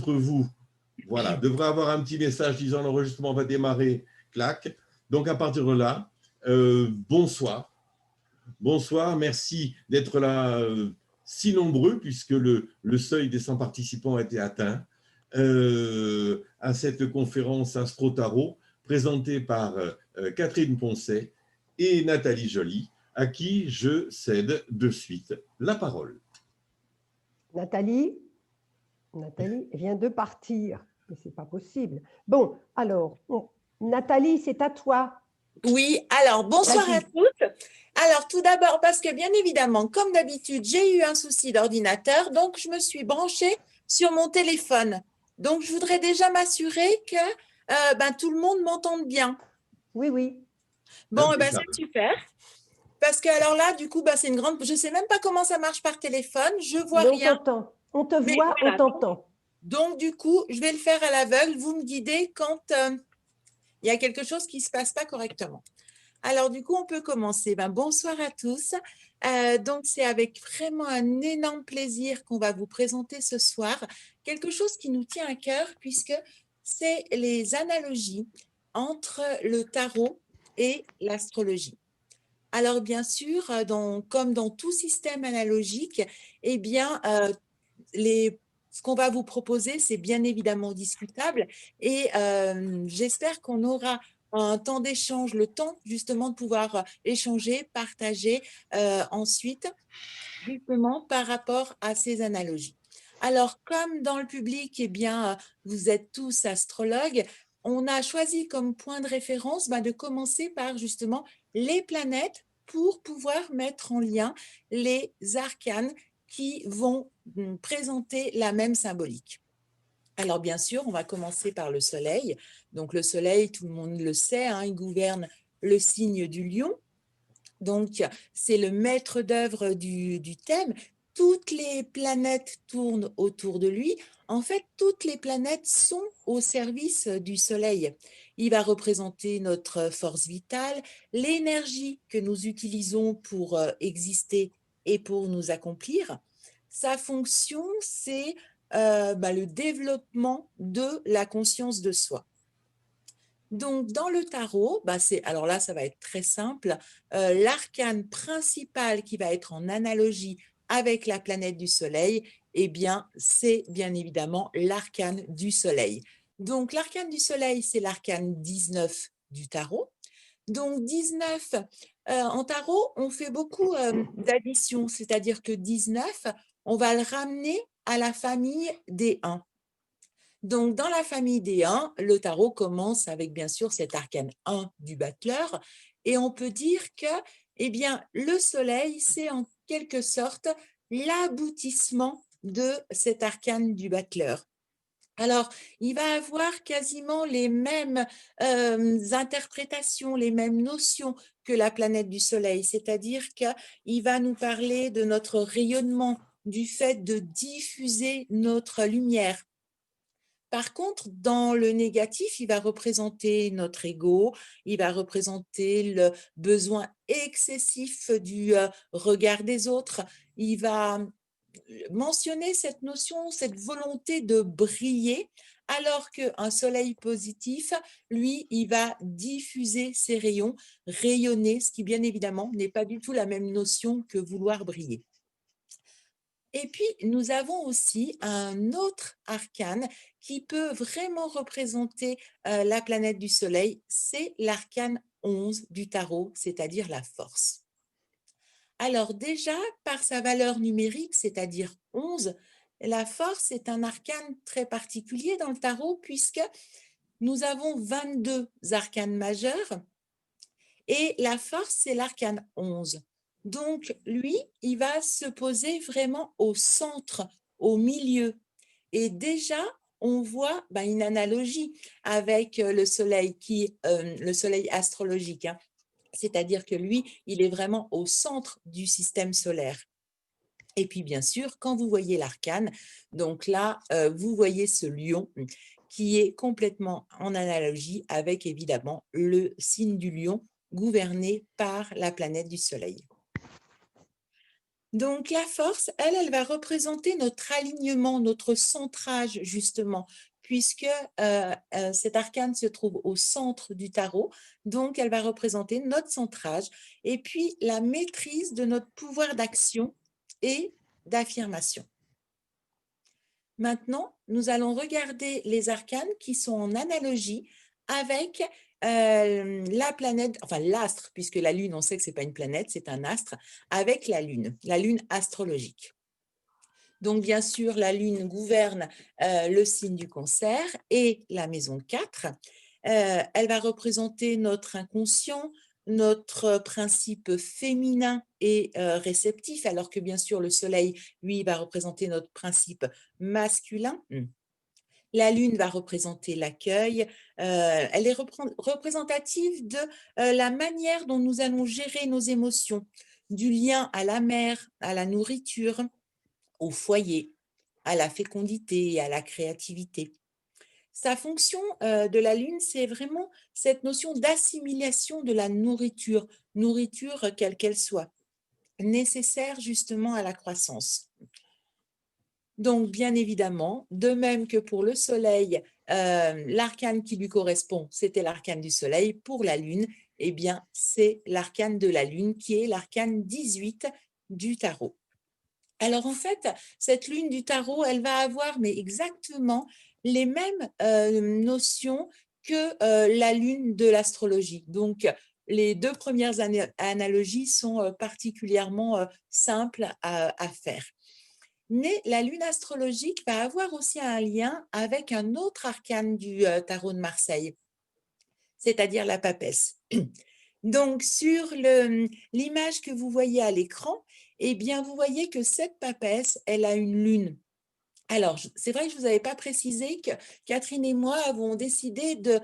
d'entre vous, voilà, devraient avoir un petit message disant l'enregistrement va démarrer, clac. Donc, à partir de là, bonsoir. Bonsoir, merci d'être là si nombreux, puisque le seuil des 100 participants a été atteint à cette conférence Astro Tarot, présentée par Catherine Poncet et Nathalie Joly, à qui je cède de suite la parole. Nathalie vient de partir, mais ce n'est pas possible. Bon, alors, Nathalie, c'est à toi. Oui, alors bonsoir à toutes. Alors tout d'abord, parce que bien évidemment, comme d'habitude, j'ai eu un souci d'ordinateur, donc je me suis branchée sur mon téléphone. Donc je voudrais déjà m'assurer que tout le monde m'entende bien. Oui, oui. Bon, c'est super. Parce que alors là, du coup, c'est une grande. Je ne sais même pas comment ça marche par téléphone. Je vois rien. On te voit, on t'entend. Donc, du coup, je vais le faire à l'aveugle. Vous me guidez quand il y a quelque chose qui ne se passe pas correctement. Alors, du coup, on peut commencer. Bonsoir à tous. Donc, c'est avec vraiment un énorme plaisir qu'on va vous présenter ce soir quelque chose qui nous tient à cœur puisque c'est les analogies entre le tarot et l'astrologie. Alors, bien sûr, comme dans tout système analogique, eh bien, ce qu'on va vous proposer, c'est bien évidemment discutable et j'espère qu'on aura un temps d'échange, le temps justement de pouvoir échanger, partager ensuite, justement par rapport à ces analogies. Alors, comme dans le public, eh bien, vous êtes tous astrologues, on a choisi comme point de référence de commencer par justement les planètes pour pouvoir mettre en lien les arcanes qui vont présenter la même symbolique. Alors, bien sûr, on va commencer par le Soleil. Donc, le Soleil, tout le monde le sait, il gouverne le signe du Lion. Donc, c'est le maître d'œuvre du thème. Toutes les planètes tournent autour de lui. En fait, toutes les planètes sont au service du Soleil. Il va représenter notre force vitale, l'énergie que nous utilisons pour exister et pour nous accomplir. Sa fonction, c'est le développement de la conscience de soi. Donc, dans le tarot, alors là, ça va être très simple. L'arcane principal qui va être en analogie avec la planète du Soleil, eh bien, c'est bien évidemment l'arcane du Soleil. Donc, l'arcane du Soleil, c'est l'arcane 19 du tarot. Donc, 19, en tarot, on fait beaucoup d'additions, c'est-à-dire que 19, on va le ramener à la famille des 1. Donc, dans la famille des 1, le tarot commence avec, bien sûr, cet arcane 1 du battleur. Et on peut dire que, eh bien, le soleil, c'est en quelque sorte l'aboutissement de cet arcane du battleur. Alors, il va avoir quasiment les mêmes interprétations, les mêmes notions que la planète du soleil, c'est-à-dire qu'il va nous parler de notre rayonnement, du fait de diffuser notre lumière. Par contre, dans le négatif, il va représenter notre ego, il va représenter le besoin excessif du regard des autres, il va mentionner cette notion, cette volonté de briller, alors qu'un soleil positif, lui, il va diffuser ses rayons, rayonner, ce qui bien évidemment n'est pas du tout la même notion que vouloir briller. Et puis, nous avons aussi un autre arcane qui peut vraiment représenter la planète du Soleil, c'est l'arcane 11 du tarot, c'est-à-dire la force. Alors déjà, par sa valeur numérique, c'est-à-dire 11, la force est un arcane très particulier dans le tarot puisque nous avons 22 arcanes majeurs et la force, c'est l'arcane 11. Donc, lui, il va se poser vraiment au centre, au milieu. Et déjà, on voit une analogie avec le soleil, le soleil astrologique. C'est-à-dire que lui, il est vraiment au centre du système solaire. Et puis, bien sûr, quand vous voyez l'arcane, donc là, vous voyez ce lion qui est complètement en analogie avec, évidemment, le signe du lion gouverné par la planète du Soleil. Donc, la force, elle va représenter notre alignement, notre centrage, justement, puisque cet arcane se trouve au centre du tarot. Donc, elle va représenter notre centrage et puis la maîtrise de notre pouvoir d'action et d'affirmation. Maintenant, nous allons regarder les arcanes qui sont en analogie avec la planète, enfin l'astre, puisque la Lune, on sait que ce n'est pas une planète, c'est un astre, avec la Lune astrologique. Donc, bien sûr, la Lune gouverne le signe du Cancer et la maison 4. Elle va représenter notre inconscient, notre principe féminin et réceptif, alors que bien sûr, le Soleil, lui, va représenter notre principe masculin. La Lune va représenter l'accueil. Elle est représentative de la manière dont nous allons gérer nos émotions, du lien à la mer, à la nourriture, au foyer, à la fécondité et à la créativité. Sa fonction de la Lune, c'est vraiment cette notion d'assimilation de la nourriture, nourriture quelle qu'elle soit, nécessaire justement à la croissance. Donc, bien évidemment, de même que pour le Soleil, l'arcane qui lui correspond, c'était l'arcane du Soleil. Pour la Lune, eh bien, c'est l'arcane de la Lune qui est l'arcane 18 du tarot. Alors, en fait, cette lune du tarot, elle va avoir mais exactement les mêmes notions que la lune de l'astrologie. Donc, les deux premières analogies sont particulièrement simples à faire. Mais la lune astrologique va avoir aussi un lien avec un autre arcane du tarot de Marseille, c'est-à-dire la papesse. Donc, sur l'image que vous voyez à l'écran, eh bien, vous voyez que cette papesse, elle a une lune. Alors, c'est vrai que je ne vous avais pas précisé que Catherine et moi avons décidé de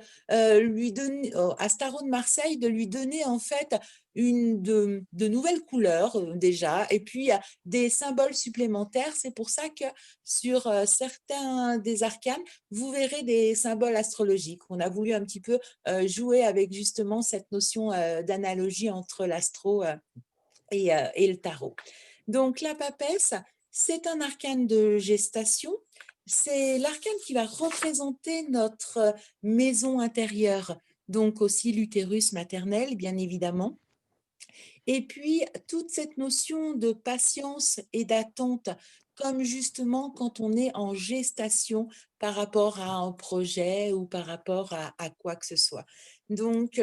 lui donner, à Starot de Marseille, de lui donner en fait de nouvelles couleurs déjà, et puis des symboles supplémentaires. C'est pour ça que sur certains des arcanes, vous verrez des symboles astrologiques. On a voulu un petit peu jouer avec justement cette notion d'analogie entre l'astro et le tarot. Donc, la papesse, c'est un arcane de gestation. C'est l'arcane qui va représenter notre maison intérieure, donc aussi l'utérus maternel, bien évidemment. Et puis, toute cette notion de patience et d'attente, comme justement quand on est en gestation par rapport à un projet ou par rapport à quoi que ce soit. Donc,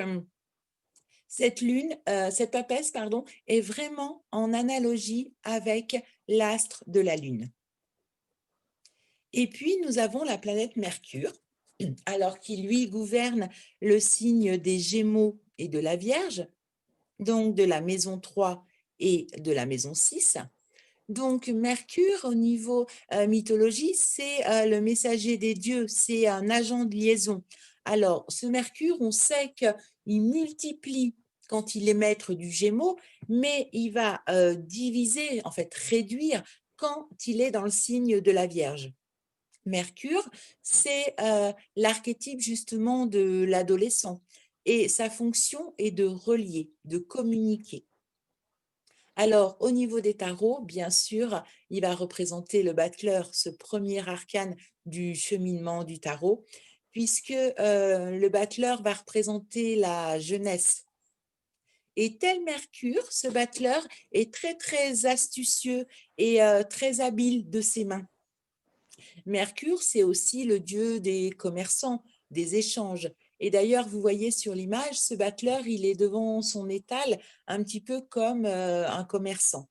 cette lune, cette papesse, pardon, est vraiment en analogie avec l'astre de la Lune. Et puis, nous avons la planète Mercure, alors qui, lui, gouverne le signe des Gémeaux et de la Vierge, donc de la maison 3 et de la maison 6. Donc, Mercure, au niveau mythologie, c'est le messager des dieux, c'est un agent de liaison. Alors, ce Mercure, on sait qu'il multiplie quand il est maître du Gémeaux, mais il va diviser, en fait, réduire quand il est dans le signe de la Vierge. Mercure, c'est l'archétype justement de l'adolescent et sa fonction est de relier, de communiquer. Alors, au niveau des tarots, bien sûr, il va représenter le battleur, ce premier arcane du cheminement du tarot, puisque le battleur va représenter la jeunesse. Et tel Mercure, ce battleur est très, très astucieux et très habile de ses mains. Mercure, c'est aussi le dieu des commerçants, des échanges. Et d'ailleurs, vous voyez sur l'image, ce battleur, il est devant son étal un petit peu comme un commerçant.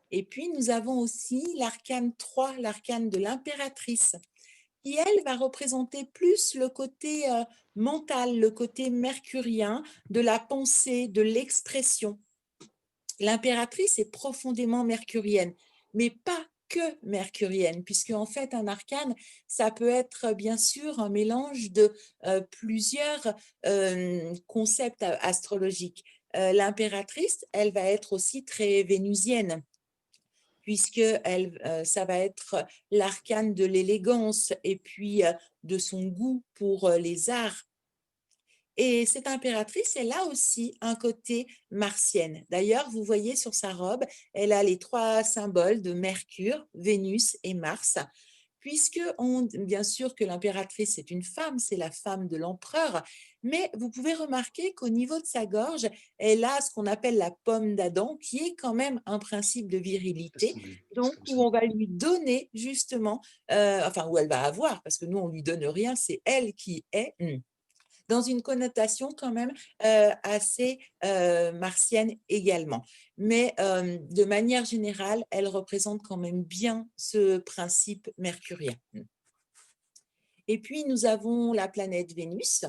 Et puis, nous avons aussi l'arcane 3, l'arcane de l'impératrice, qui, elle, va représenter plus le côté mental, le côté mercurien, de la pensée, de l'expression. L'impératrice est profondément mercurienne, mais pas que mercurienne, puisque en fait, un arcane, ça peut être bien sûr un mélange de plusieurs concepts astrologiques. L'impératrice, elle va être aussi très vénusienne, puisque ça va être l'arcane de l'élégance et puis de son goût pour les arts. Et cette impératrice, elle a aussi un côté martienne. D'ailleurs, vous voyez sur sa robe, elle a les 3 symboles de Mercure, Vénus et Mars, puisque bien sûr que l'impératrice est une femme, c'est la femme de l'empereur, mais vous pouvez remarquer qu'au niveau de sa gorge, elle a ce qu'on appelle la pomme d'Adam, qui est quand même un principe de virilité, donc où on va lui donner justement, enfin où elle va avoir, parce que nous on lui donne rien, c'est elle qui est dans une connotation quand même assez martienne également. Mais de manière générale, elle représente quand même bien ce principe mercurien. Et puis, nous avons la planète Vénus.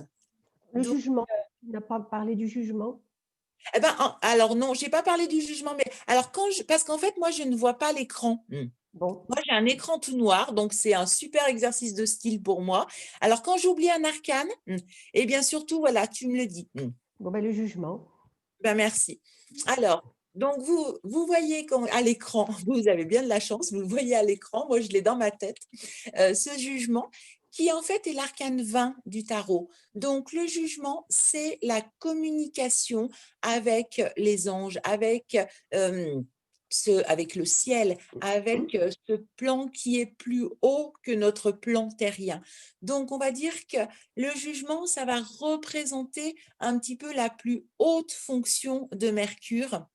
Le Donc, jugement, tu n'as pas parlé du jugement? eh ben, alors non, je n'ai pas parlé du jugement, mais alors parce qu'en fait, moi, je ne vois pas l'écran. Bon, Moi, j'ai un écran tout noir, donc c'est un super exercice de style pour moi. Alors, quand j'oublie un arcane, et bien surtout, voilà, tu me le dis. bon ben, le jugement. Ben, merci. Alors, donc vous voyez à l'écran, vous avez bien de la chance, vous le voyez à l'écran, moi je l'ai dans ma tête, ce jugement qui en fait est l'arcane 20 du tarot. Donc le jugement, c'est la communication avec les anges, avec avec le ciel, avec ce plan qui est plus haut que notre plan terrien. Donc on va dire que le jugement, ça va représenter un petit peu la plus haute fonction de Mercure,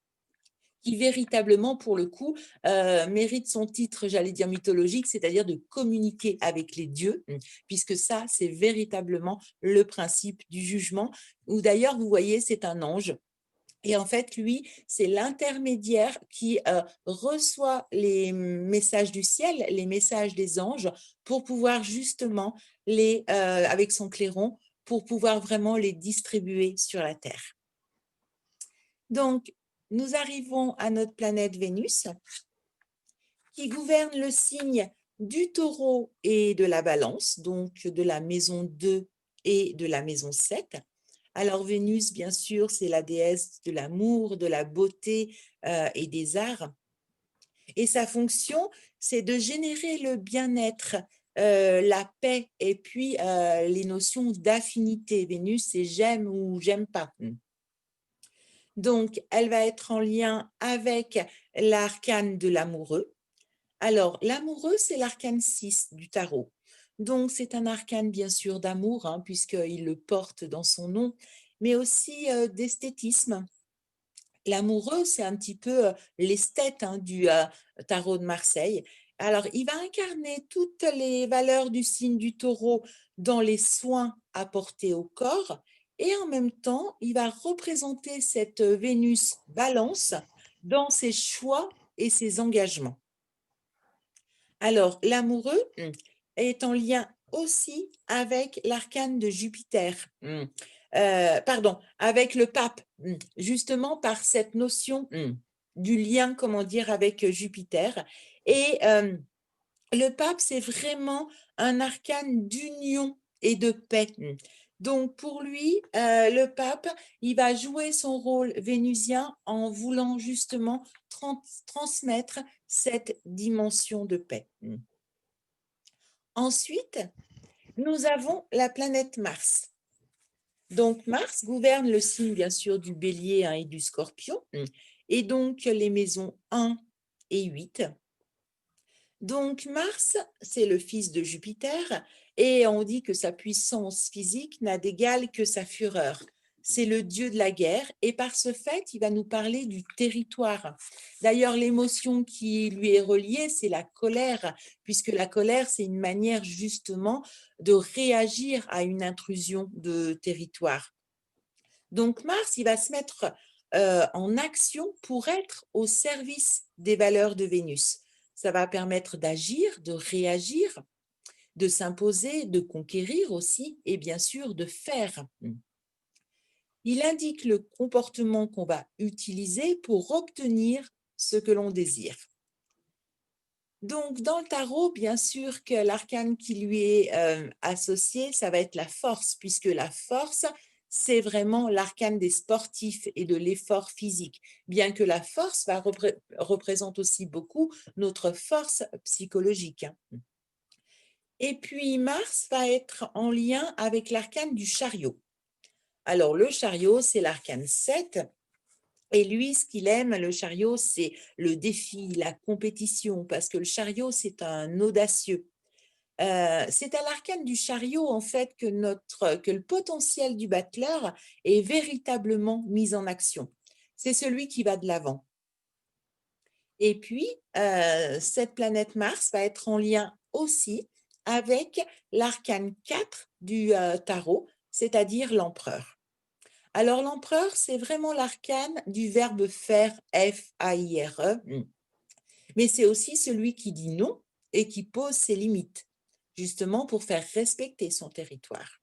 qui véritablement, pour le coup, mérite son titre, j'allais dire mythologique, c'est-à-dire de communiquer avec les dieux, puisque ça, c'est véritablement le principe du jugement, où d'ailleurs, vous voyez, c'est un ange. Et en fait, lui, c'est l'intermédiaire qui reçoit les messages du ciel, les messages des anges, pour pouvoir justement, avec son clairon, pour pouvoir vraiment les distribuer sur la Terre. Donc, nous arrivons à notre planète Vénus, qui gouverne le signe du taureau et de la balance, donc de la maison 2 et de la maison 7. Alors Vénus, bien sûr, c'est la déesse de l'amour, de la beauté et des arts. Et sa fonction, c'est de générer le bien-être, la paix et puis les notions d'affinité. Vénus, c'est j'aime ou j'aime pas. Donc, elle va être en lien avec l'arcane de l'amoureux. Alors, l'amoureux, c'est l'arcane 6 du tarot. Donc, c'est un arcane, bien sûr, d'amour, puisqu'il le porte dans son nom, mais aussi d'esthétisme. L'amoureux, c'est un petit peu l'esthète du tarot de Marseille. Alors, il va incarner toutes les valeurs du signe du taureau dans les soins apportés au corps et en même temps, il va représenter cette Vénus balance dans ses choix et ses engagements. Alors, l'amoureux est en lien aussi avec l'arcane de Jupiter. Pardon, avec le pape, justement par cette notion du lien, comment dire, avec Jupiter. Et le pape, c'est vraiment un arcane d'union et de paix. Donc, pour lui, le pape, il va jouer son rôle vénusien en voulant justement transmettre cette dimension de paix. Ensuite, nous avons la planète Mars. Donc, Mars gouverne le signe, bien sûr, du Bélier et du Scorpion, et donc les maisons 1 et 8. Donc, Mars, c'est le fils de Jupiter, et on dit que sa puissance physique n'a d'égal que sa fureur. C'est le dieu de la guerre, et par ce fait, il va nous parler du territoire. D'ailleurs, l'émotion qui lui est reliée, c'est la colère, puisque la colère, c'est une manière justement de réagir à une intrusion de territoire. Donc, Mars, il va se mettre en action pour être au service des valeurs de Vénus. Ça va permettre d'agir, de réagir, de s'imposer, de conquérir aussi, et bien sûr de faire. Il indique le comportement qu'on va utiliser pour obtenir ce que l'on désire. Donc, dans le tarot, bien sûr que l'arcane qui lui est associé, ça va être la force, puisque la force, c'est vraiment l'arcane des sportifs et de l'effort physique, bien que la force représente aussi beaucoup notre force psychologique. Et puis, Mars va être en lien avec l'arcane du chariot. Alors, le chariot, c'est l'arcane 7. Et lui, ce qu'il aime, le chariot, c'est le défi, la compétition, parce que le chariot, c'est un audacieux. C'est à l'arcane du chariot, en fait, que le potentiel du battleur est véritablement mis en action. C'est celui qui va de l'avant. Et puis, cette planète Mars va être en lien aussi avec l'arcane 4 du tarot, c'est-à-dire l'empereur. Alors, l'empereur, c'est vraiment l'arcane du verbe faire, F-A-I-R-E, mais c'est aussi celui qui dit non et qui pose ses limites, justement pour faire respecter son territoire.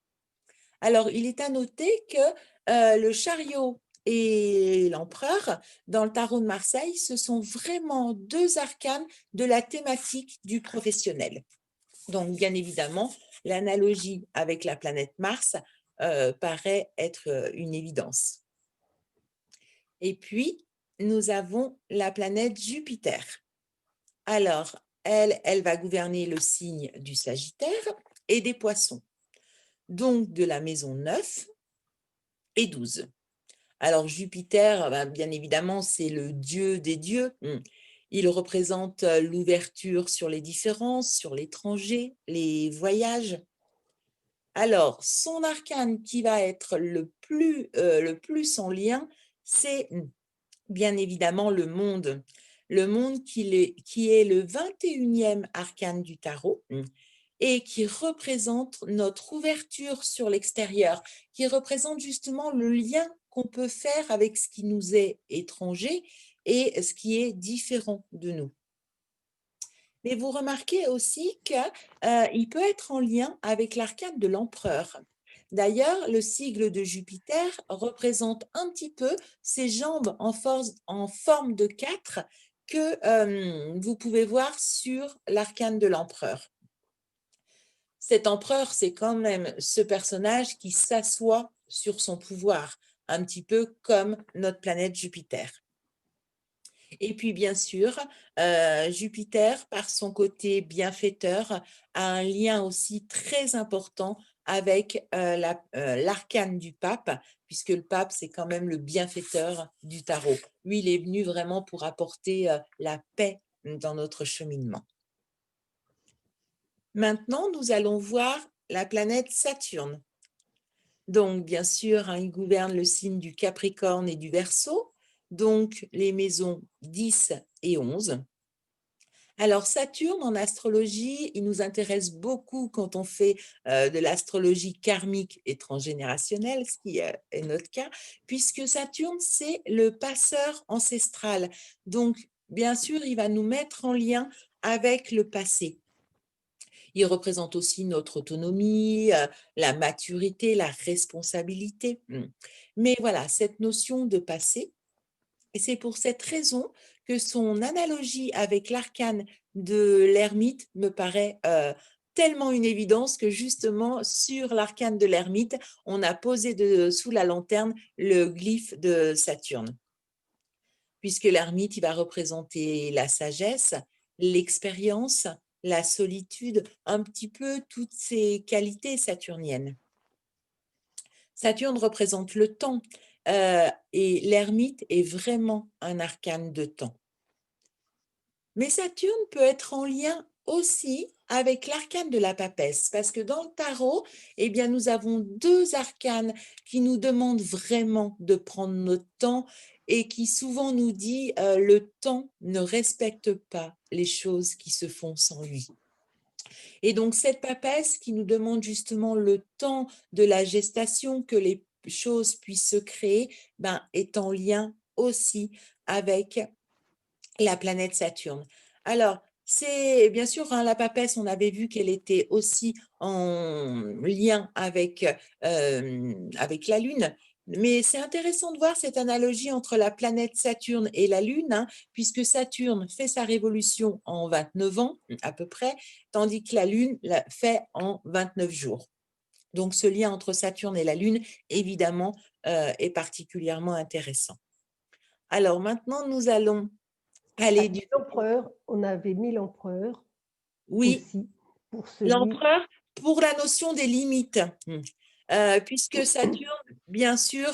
Alors, il est à noter que le chariot et l'empereur, dans le tarot de Marseille, ce sont vraiment deux arcanes de la thématique du professionnel. Donc, bien évidemment, l'analogie avec la planète Mars paraît être une évidence. Et puis, nous avons la planète Jupiter. Alors, elle va gouverner le signe du Sagittaire et des Poissons, donc de la maison 9 et 12. Alors, Jupiter, bien évidemment, c'est le dieu des dieux. Il représente l'ouverture sur les différences, sur l'étranger, les voyages. Alors, son arcane qui va être le plus en lien, c'est bien évidemment le monde. Le monde qui est le 21e arcane du tarot et qui représente notre ouverture sur l'extérieur, qui représente justement le lien qu'on peut faire avec ce qui nous est étranger et ce qui est différent de nous. Mais vous remarquez aussi qu'il peut être en lien avec l'arcane de l'empereur. D'ailleurs, le sigle de Jupiter représente un petit peu ces jambes en forme de 4 que vous pouvez voir sur l'arcane de l'empereur. Cet empereur, c'est quand même ce personnage qui s'assoit sur son pouvoir, un petit peu comme notre planète Jupiter. Et puis, bien sûr, Jupiter, par son côté bienfaiteur, a un lien aussi très important avec l'arcane du pape, puisque le pape, c'est quand même le bienfaiteur du tarot. Lui, il est venu vraiment pour apporter la paix dans notre cheminement. Maintenant, nous allons voir la planète Saturne. Donc, bien sûr, il gouverne le signe du Capricorne et du Verseau, donc les maisons 10 et 11. Alors, Saturne, en astrologie, il nous intéresse beaucoup quand on fait de l'astrologie karmique et transgénérationnelle, ce qui est notre cas, puisque Saturne, c'est le passeur ancestral. Donc, bien sûr, il va nous mettre en lien avec le passé. Il représente aussi notre autonomie, la maturité, la responsabilité. Mais voilà, cette notion de passé, et c'est pour cette raison que son analogie avec l'arcane de l'ermite me paraît tellement une évidence que justement sur l'arcane de l'ermite, on a posé sous la lanterne le glyphe de Saturne. Puisque l'ermite, il va représenter la sagesse, l'expérience, la solitude, un petit peu toutes ces qualités saturniennes. Saturne représente le temps et l'ermite est vraiment un arcane de temps. Mais Saturne peut être en lien aussi avec l'arcane de la papesse, parce que dans le tarot, eh bien, nous avons deux arcanes qui nous demandent vraiment de prendre notre temps et qui souvent nous dit le temps ne respecte pas les choses qui se font sans lui. Et donc, cette papesse qui nous demande justement le temps de la gestation, que les choses puissent se créer, est en lien aussi avec la planète Saturne. Alors, c'est bien sûr, la papesse, on avait vu qu'elle était aussi en lien avec la Lune. Mais c'est intéressant de voir cette analogie entre la planète Saturne et la Lune, puisque Saturne fait sa révolution en 29 ans, à peu près, tandis que la Lune la fait en 29 jours. Donc, ce lien entre Saturne et la Lune, évidemment, est particulièrement intéressant. Alors, maintenant, nous allons aller du... L'empereur, on avait mis l'empereur aussi pour celui... L'empereur, pour la notion des limites, puisque Saturne bien sûr,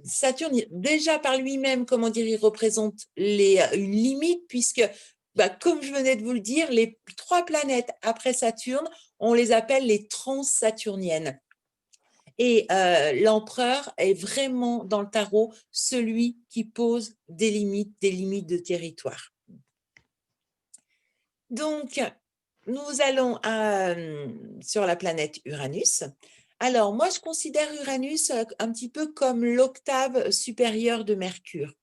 Saturne, déjà par lui-même, comment dire, il représente une limite, puisque, comme je venais de vous le dire, les 3 planètes après Saturne, on les appelle les transsaturniennes. Et l'empereur est vraiment, dans le tarot, celui qui pose des limites de territoire. Donc, nous allons sur la planète Uranus. Alors, moi, je considère Uranus un petit peu comme l'octave supérieure de Mercure.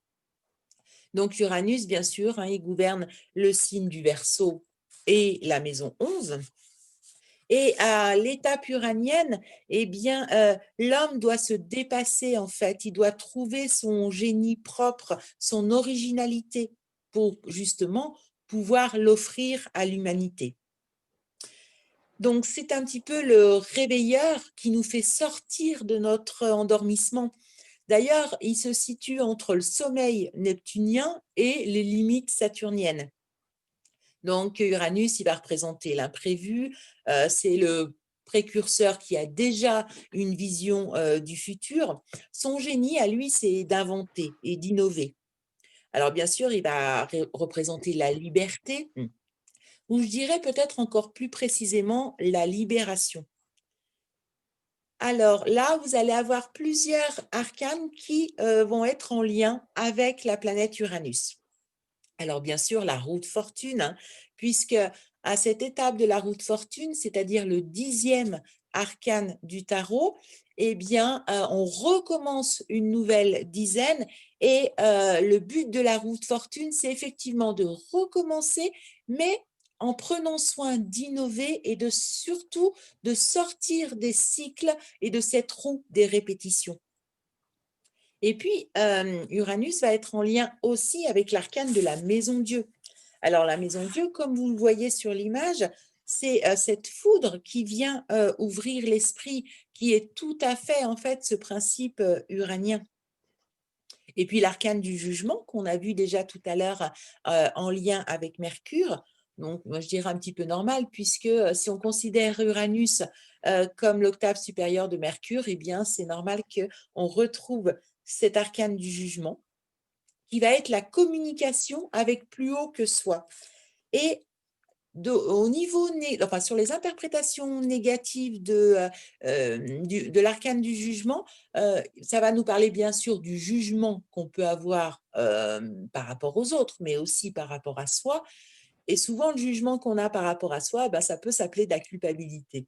Donc, Uranus, bien sûr, il gouverne le signe du Verseau et la maison 11. Et à l'étape uranienne, eh bien, l'homme doit se dépasser, en fait. Il doit trouver son génie propre, son originalité pour, justement, pouvoir l'offrir à l'humanité. Donc, c'est un petit peu le réveilleur qui nous fait sortir de notre endormissement. D'ailleurs, il se situe entre le sommeil neptunien et les limites saturniennes. Donc, Uranus, il va représenter l'imprévu. C'est le précurseur qui a déjà une vision du futur. Son génie, à lui, c'est d'inventer et d'innover. Alors, bien sûr, il va représenter la liberté, ou je dirais peut-être encore plus précisément la libération. Alors là, vous allez avoir plusieurs arcanes qui vont être en lien avec la planète Uranus. Alors bien sûr, la roue de fortune, puisque à cette étape de la roue de fortune, c'est-à-dire le 10e arcane du tarot, eh bien, on recommence une nouvelle dizaine et le but de la roue de fortune, c'est effectivement de recommencer, mais en prenant soin d'innover et surtout de sortir des cycles et de cette roue des répétitions. Et puis, Uranus va être en lien aussi avec l'arcane de la maison Dieu. Alors, la maison Dieu, comme vous le voyez sur l'image, c'est cette foudre qui vient ouvrir l'esprit, qui est tout à fait, en fait, ce principe uranien. Et puis, l'arcane du jugement, qu'on a vu déjà tout à l'heure en lien avec Mercure. Donc, moi, je dirais un petit peu normal, puisque si on considère Uranus comme l'octave supérieure de Mercure, eh bien, c'est normal qu'on retrouve cet arcane du jugement, qui va être la communication avec plus haut que soi. Et au niveau, sur les interprétations négatives de l'arcane du jugement, ça va nous parler bien sûr du jugement qu'on peut avoir par rapport aux autres, mais aussi par rapport à soi. Et souvent, le jugement qu'on a par rapport à soi, ça peut s'appeler de la culpabilité.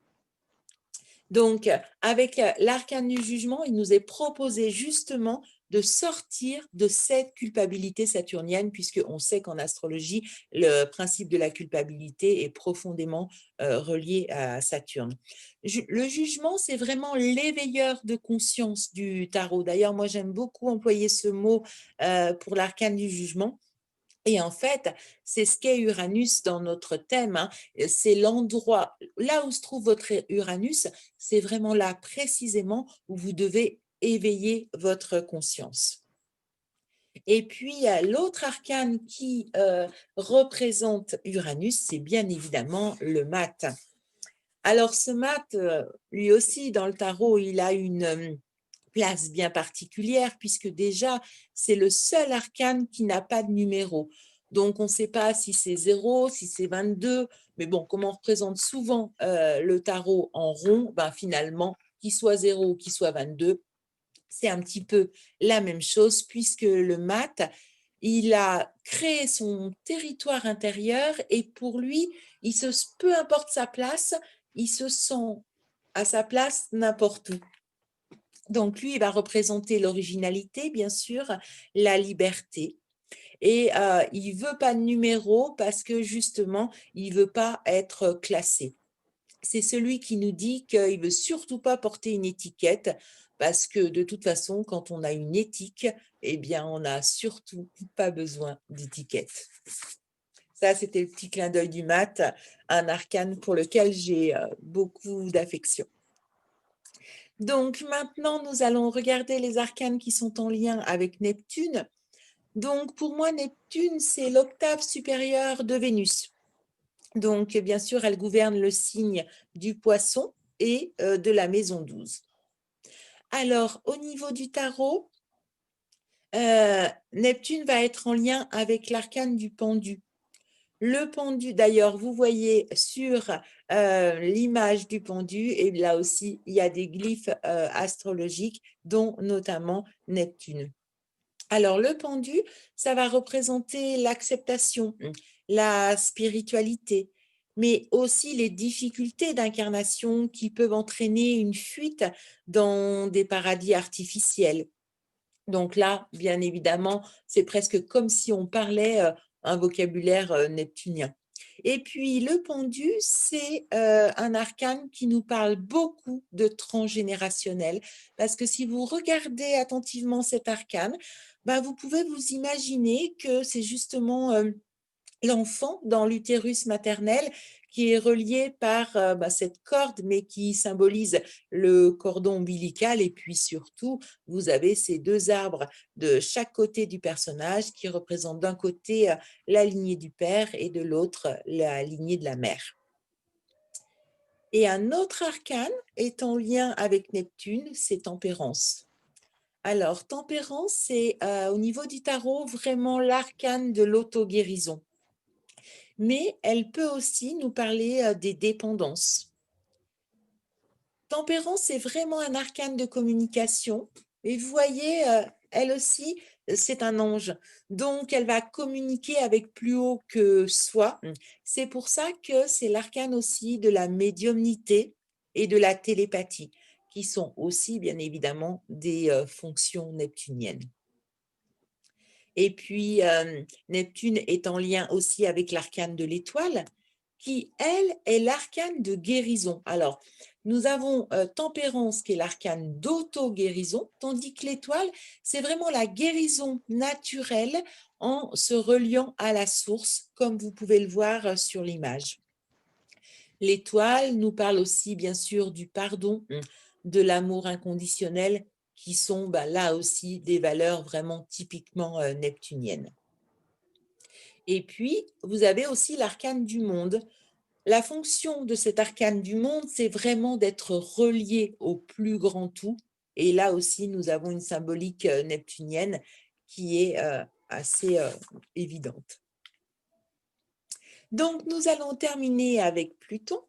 Donc, avec l'arcane du jugement, il nous est proposé justement de sortir de cette culpabilité saturnienne, puisqu'on sait qu'en astrologie, le principe de la culpabilité est profondément relié à Saturne. Le jugement, c'est vraiment l'éveilleur de conscience du tarot. D'ailleurs, moi, j'aime beaucoup employer ce mot pour l'arcane du jugement. Et en fait, c'est ce qu'est Uranus dans notre thème. C'est l'endroit, là où se trouve votre Uranus, c'est vraiment là précisément où vous devez éveiller votre conscience. Et puis, l'autre arcane qui représente Uranus, c'est bien évidemment le mat. Alors, ce mat, lui aussi, dans le tarot, il a une place bien particulière, puisque déjà, c'est le seul arcane qui n'a pas de numéro. Donc, on ne sait pas si c'est 0, si c'est 22, mais bon, comme on représente souvent le tarot en rond, finalement, qu'il soit 0 ou qu'il soit 22, c'est un petit peu la même chose, puisque le mat, il a créé son territoire intérieur et pour lui, peu importe sa place, il se sent à sa place n'importe où. Donc, lui, il va représenter l'originalité, bien sûr, la liberté. Et il ne veut pas de numéro parce que, justement, il ne veut pas être classé. C'est celui qui nous dit qu'il ne veut surtout pas porter une étiquette parce que, de toute façon, quand on a une éthique, eh bien, on n'a surtout pas besoin d'étiquette. Ça, c'était le petit clin d'œil du mat, un arcane pour lequel j'ai beaucoup d'affection. Donc, maintenant, nous allons regarder les arcanes qui sont en lien avec Neptune. Donc, pour moi, Neptune, c'est l'octave supérieure de Vénus. Donc, bien sûr, elle gouverne le signe du Poisson et de la maison 12. Alors, au niveau du tarot, Neptune va être en lien avec l'arcane du pendu. Le pendu, d'ailleurs, vous voyez sur l'image du pendu, et là aussi, il y a des glyphes astrologiques, dont notamment Neptune. Alors, le pendu, ça va représenter l'acceptation, la spiritualité, mais aussi les difficultés d'incarnation qui peuvent entraîner une fuite dans des paradis artificiels. Donc là, bien évidemment, c'est presque comme si on parlait un vocabulaire neptunien. Et puis, le pendu, c'est un arcane qui nous parle beaucoup de transgénérationnel, parce que si vous regardez attentivement cet arcane, ben, vous pouvez vous imaginer que c'est justement l'enfant dans l'utérus maternel qui est relié par cette corde, mais qui symbolise le cordon ombilical. Et puis surtout, vous avez ces deux arbres de chaque côté du personnage qui représentent d'un côté la lignée du père et de l'autre la lignée de la mère. Et un autre arcane est en lien avec Neptune, c'est Tempérance. Alors, Tempérance, c'est au niveau du tarot vraiment l'arcane de l'auto-guérison. Mais elle peut aussi nous parler des dépendances. Tempérance, c'est vraiment un arcane de communication. Et vous voyez, elle aussi, c'est un ange. Donc, elle va communiquer avec plus haut que soi. C'est pour ça que c'est l'arcane aussi de la médiumnité et de la télépathie, qui sont aussi, bien évidemment, des fonctions neptuniennes. Et puis, Neptune est en lien aussi avec l'arcane de l'étoile, qui, elle, est l'arcane de guérison. Alors, nous avons Tempérance, qui est l'arcane d'auto-guérison, tandis que l'étoile, c'est vraiment la guérison naturelle en se reliant à la source, comme vous pouvez le voir sur l'image. L'étoile nous parle aussi, bien sûr, du pardon, de l'amour inconditionnel, qui sont là aussi des valeurs vraiment typiquement neptuniennes. Et puis, vous avez aussi l'arcane du monde. La fonction de cet arcane du monde, c'est vraiment d'être relié au plus grand tout. Et là aussi, nous avons une symbolique neptunienne qui est assez évidente. Donc, nous allons terminer avec Pluton,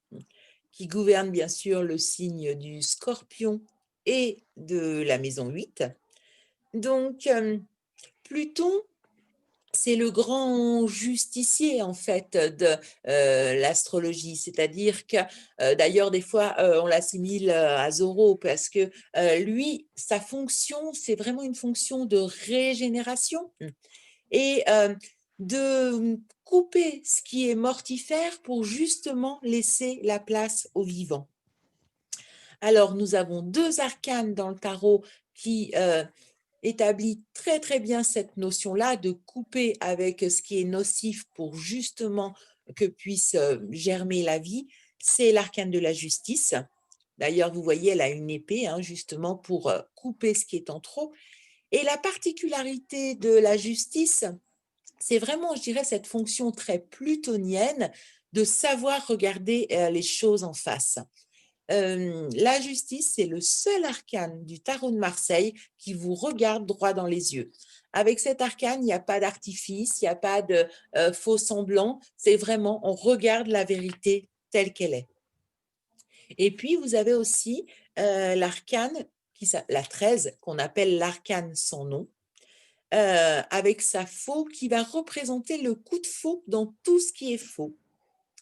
qui gouverne bien sûr le signe du Scorpion et de la maison 8. Donc, Pluton, c'est le grand justicier en fait de l'astrologie, c'est-à-dire que d'ailleurs des fois on l'assimile à Zorro parce que lui, sa fonction, c'est vraiment une fonction de régénération et de couper ce qui est mortifère pour justement laisser la place aux vivants. Alors, nous avons deux arcanes dans le tarot qui établit très très bien cette notion-là de couper avec ce qui est nocif pour justement que puisse germer la vie. C'est l'arcane de la justice. D'ailleurs, vous voyez, elle a une épée justement pour couper ce qui est en trop. Et la particularité de la justice, c'est vraiment, je dirais, cette fonction très plutonienne de savoir regarder les choses en face. La justice, c'est le seul arcane du tarot de Marseille qui vous regarde droit dans les yeux. Avec cet arcane, il n'y a pas d'artifice, il n'y a pas de faux semblant. C'est vraiment, on regarde la vérité telle qu'elle est. Et puis, vous avez aussi l'arcane, la 13, qu'on appelle l'arcane sans nom, avec sa faux qui va représenter le coup de faux dans tout ce qui est faux.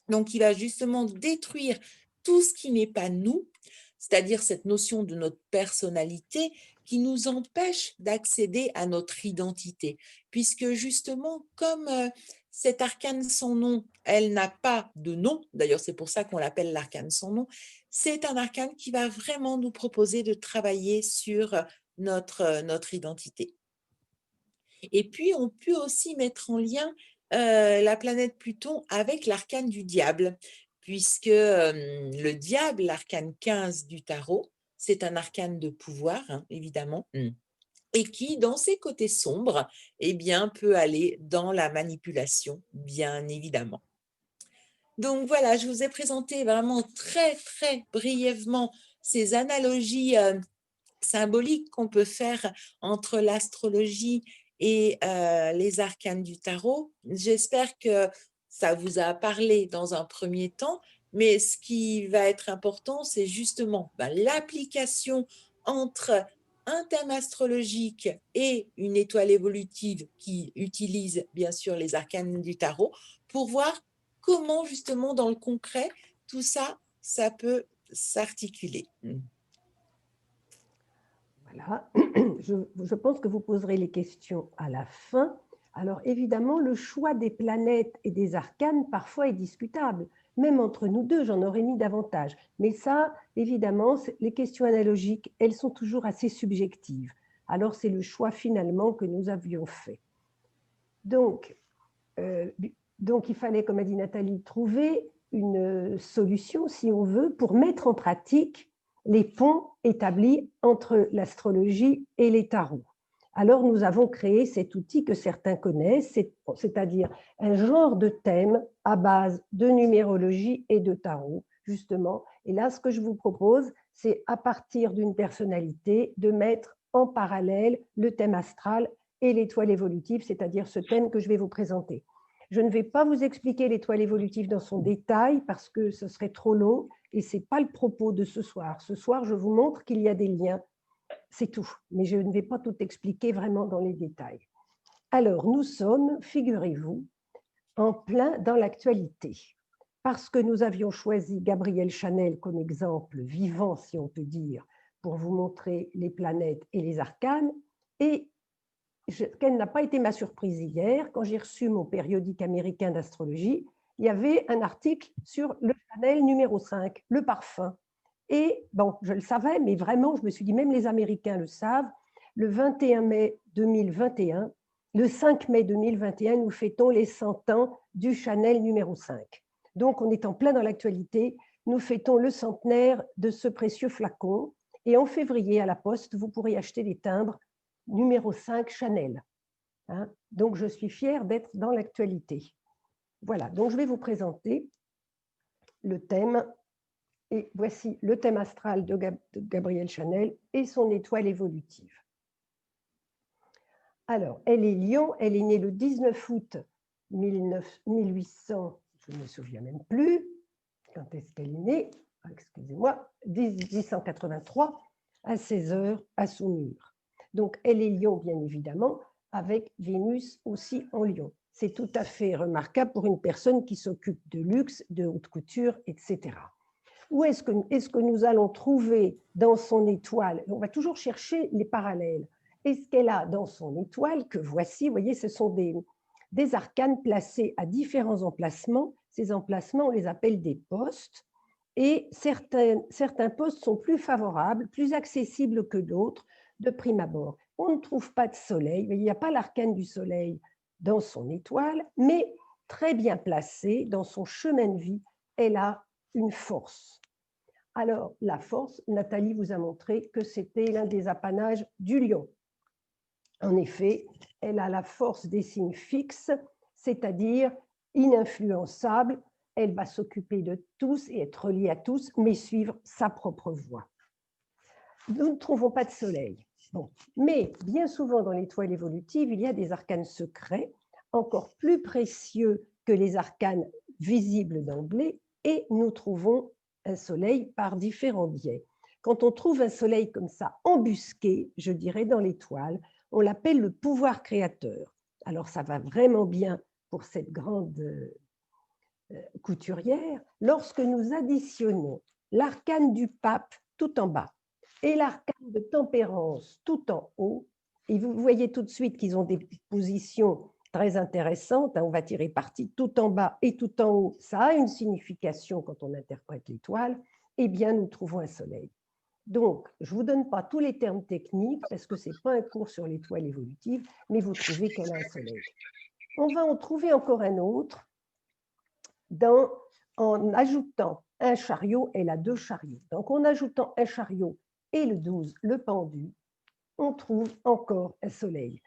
Donc, il va justement détruire tout ce qui n'est pas nous, c'est-à-dire cette notion de notre personnalité qui nous empêche d'accéder à notre identité. Puisque justement, comme cet arcane sans nom, elle n'a pas de nom, d'ailleurs c'est pour ça qu'on l'appelle l'arcane sans nom, c'est un arcane qui va vraiment nous proposer de travailler sur notre identité. Et puis, on peut aussi mettre en lien la planète Pluton avec l'arcane du diable, puisque le diable, l'arcane 15 du tarot, c'est un arcane de pouvoir, évidemment, et qui, dans ses côtés sombres, eh bien, peut aller dans la manipulation, bien évidemment. Donc voilà, je vous ai présenté vraiment très, très brièvement ces analogies symbolique qu'on peut faire entre l'astrologie et les arcanes du tarot. J'espère que ça vous a parlé dans un premier temps, mais ce qui va être important, c'est justement l'application entre un thème astrologique et une étoile évolutive qui utilise bien sûr les arcanes du tarot pour voir comment justement dans le concret tout ça, ça peut s'articuler. Voilà, je pense que vous poserez les questions à la fin. Alors évidemment, le choix des planètes et des arcanes parfois est discutable. Même entre nous deux, j'en aurais mis davantage. Mais ça, évidemment, les questions analogiques, elles sont toujours assez subjectives. Alors c'est le choix finalement que nous avions fait. Donc il fallait, comme a dit Nathalie, trouver une solution, si on veut, pour mettre en pratique les ponts établis entre l'astrologie et les tarots. Alors, nous avons créé cet outil que certains connaissent, c'est-à-dire un genre de thème à base de numérologie et de tarot, justement. Et là, ce que je vous propose, c'est à partir d'une personnalité, de mettre en parallèle le thème astral et l'étoile évolutive, c'est-à-dire ce thème que je vais vous présenter. Je ne vais pas vous expliquer l'étoile évolutive dans son détail parce que ce serait trop long et ce n'est pas le propos de ce soir. Ce soir, je vous montre qu'il y a des liens, c'est tout. Mais je ne vais pas tout expliquer vraiment dans les détails. Alors, nous sommes, figurez-vous, en plein dans l'actualité. Parce que nous avions choisi Gabrielle Chanel comme exemple vivant, si on peut dire, pour vous montrer les planètes et les arcanes. Et quelle n'a pas été ma surprise hier, quand j'ai reçu mon périodique américain d'astrologie, il y avait un article sur le Chanel numéro 5, le parfum. Et bon, je le savais, mais vraiment, je me suis dit, même les Américains le savent, le 21 mai 2021, le 5 mai 2021, nous fêtons les 100 ans du Chanel numéro 5. Donc, on est en plein dans l'actualité. Nous fêtons le centenaire de ce précieux flacon. Et en février, à la Poste, vous pourrez acheter des timbres numéro 5 Chanel. Donc, je suis fière d'être dans l'actualité. Voilà, donc je vais vous présenter le thème. Et voici le thème astral de Gabrielle Chanel et son étoile évolutive. Alors, elle est Lion, elle est née le 19 août 1800, je ne me souviens même plus, quand est-ce qu'elle est née, excusez-moi, 1883, à 16 heures à Saumur. Donc, elle est Lion, bien évidemment, avec Vénus aussi en Lion. C'est tout à fait remarquable pour une personne qui s'occupe de luxe, de haute couture, etc. Où est-ce que nous allons trouver dans son étoile? On va toujours chercher les parallèles. Est-ce qu'elle a dans son étoile, que voici, vous voyez, ce sont des arcanes placés à différents emplacements. Ces emplacements, on les appelle des postes. Et certains postes sont plus favorables, plus accessibles que d'autres de prime abord. On ne trouve pas de soleil, il n'y a pas l'arcane du soleil dans son étoile, mais très bien placée dans son chemin de vie, elle a une force. Alors, la force, Nathalie vous a montré que c'était l'un des apanages du lion. En effet, elle a la force des signes fixes, c'est-à-dire ininfluençable. Elle va s'occuper de tous et être reliée à tous, mais suivre sa propre voie. Nous ne trouvons pas de soleil. Bon. Mais bien souvent dans l'étoile évolutive, il y a des arcanes secrets, encore plus précieux que les arcanes visibles d'emblée, et nous trouvons un soleil par différents biais. Quand on trouve un soleil comme ça, embusqué, je dirais, dans l'étoile, on l'appelle le pouvoir créateur. Alors, ça va vraiment bien pour cette grande couturière. Lorsque nous additionnons l'arcane du pape tout en bas et l'arcane de tempérance tout en haut, et vous voyez tout de suite qu'ils ont des positions très intéressantes. On va tirer parti tout en bas et tout en haut. Ça a une signification quand on interprète l'étoile. Eh bien, nous trouvons un soleil. Donc, je ne vous donne pas tous les termes techniques parce que ce n'est pas un cours sur l'étoile évolutive, mais vous trouvez qu'elle a un soleil. On va en trouver encore un autre en ajoutant un chariot, elle a 2 chariots. Donc, en ajoutant un chariot et le 12, le pendu, on trouve encore un soleil.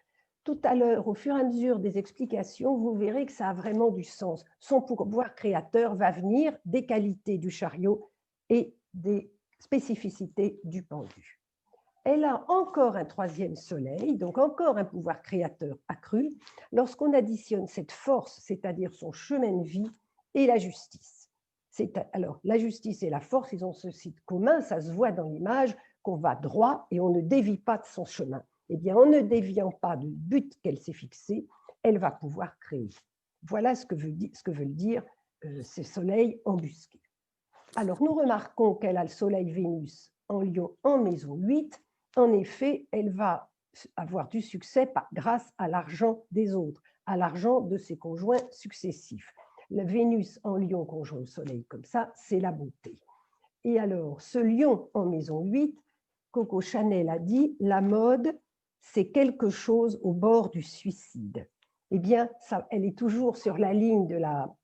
Tout à l'heure, au fur et à mesure des explications, vous verrez que ça a vraiment du sens. Son pouvoir créateur va venir des qualités du chariot et des spécificités du pendu. elle a encore un troisième soleil, donc encore un pouvoir créateur accru, lorsqu'on additionne cette force, c'est-à-dire son chemin de vie, et la justice. Alors, la justice et la force, ils ont ceci de commun, ça se voit dans l'image, qu'on va droit et on ne dévie pas de son chemin. Eh bien, en ne déviant pas du but qu'elle s'est fixé, elle va pouvoir créer. Voilà ce que veulent dire ces soleils embusqués. Alors, nous remarquons qu'elle a le soleil Vénus en Lion en maison 8. En effet, elle va avoir du succès grâce à l'argent des autres, à l'argent de ses conjoints successifs. La Vénus en Lion conjoint au soleil comme ça, c'est la beauté. Et alors, ce Lion en maison 8, Coco Chanel a dit, la mode, c'est quelque chose au bord du suicide. Eh bien, elle est toujours sur la ligne de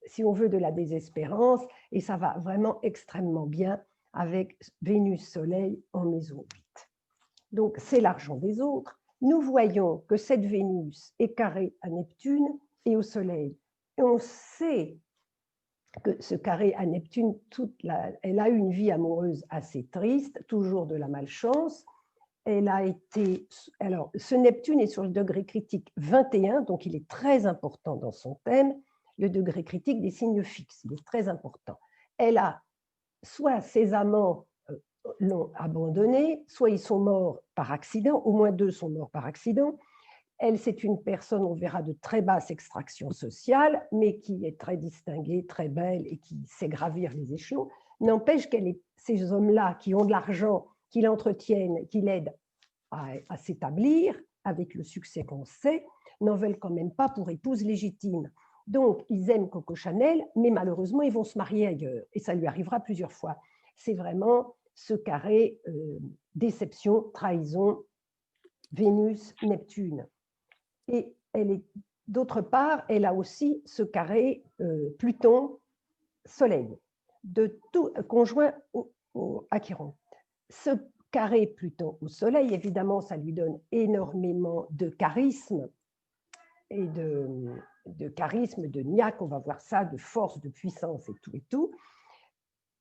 si on veut, de la désespérance, et ça va vraiment extrêmement bien avec Vénus-Soleil en maison 8. Donc, c'est l'argent des autres. Nous voyons que cette Vénus est carrée à Neptune et au Soleil. Et on sait que ce carré à Neptune, elle a eu une vie amoureuse assez triste, toujours de la malchance. Elle a été, alors, ce Neptune est sur le degré critique 21, donc il est très important dans son thème, le degré critique des signes fixes, il est très important. Elle a, soit ses amants l'ont abandonnée, soit ils sont morts par accident, au moins 2 sont morts par accident. Elle, c'est une personne, on verra, de très basse extraction sociale, mais qui est très distinguée, très belle et qui sait gravir les échelons. N'empêche ces hommes-là qui ont de l'argent, qui l'entretiennent, qui l'aident à s'établir avec le succès qu'on sait, n'en veulent quand même pas pour épouse légitime. Donc, ils aiment Coco Chanel, mais malheureusement, ils vont se marier ailleurs. Et ça lui arrivera plusieurs fois. C'est vraiment ce carré déception, trahison, Vénus, Neptune. Et d'autre part, elle a aussi ce carré Pluton-Soleil, de tout conjoint à Chiron. Ce carré Pluton au Soleil, évidemment, ça lui donne énormément de charisme et de charisme, de niaque, on va voir ça, de force, de puissance et tout et tout.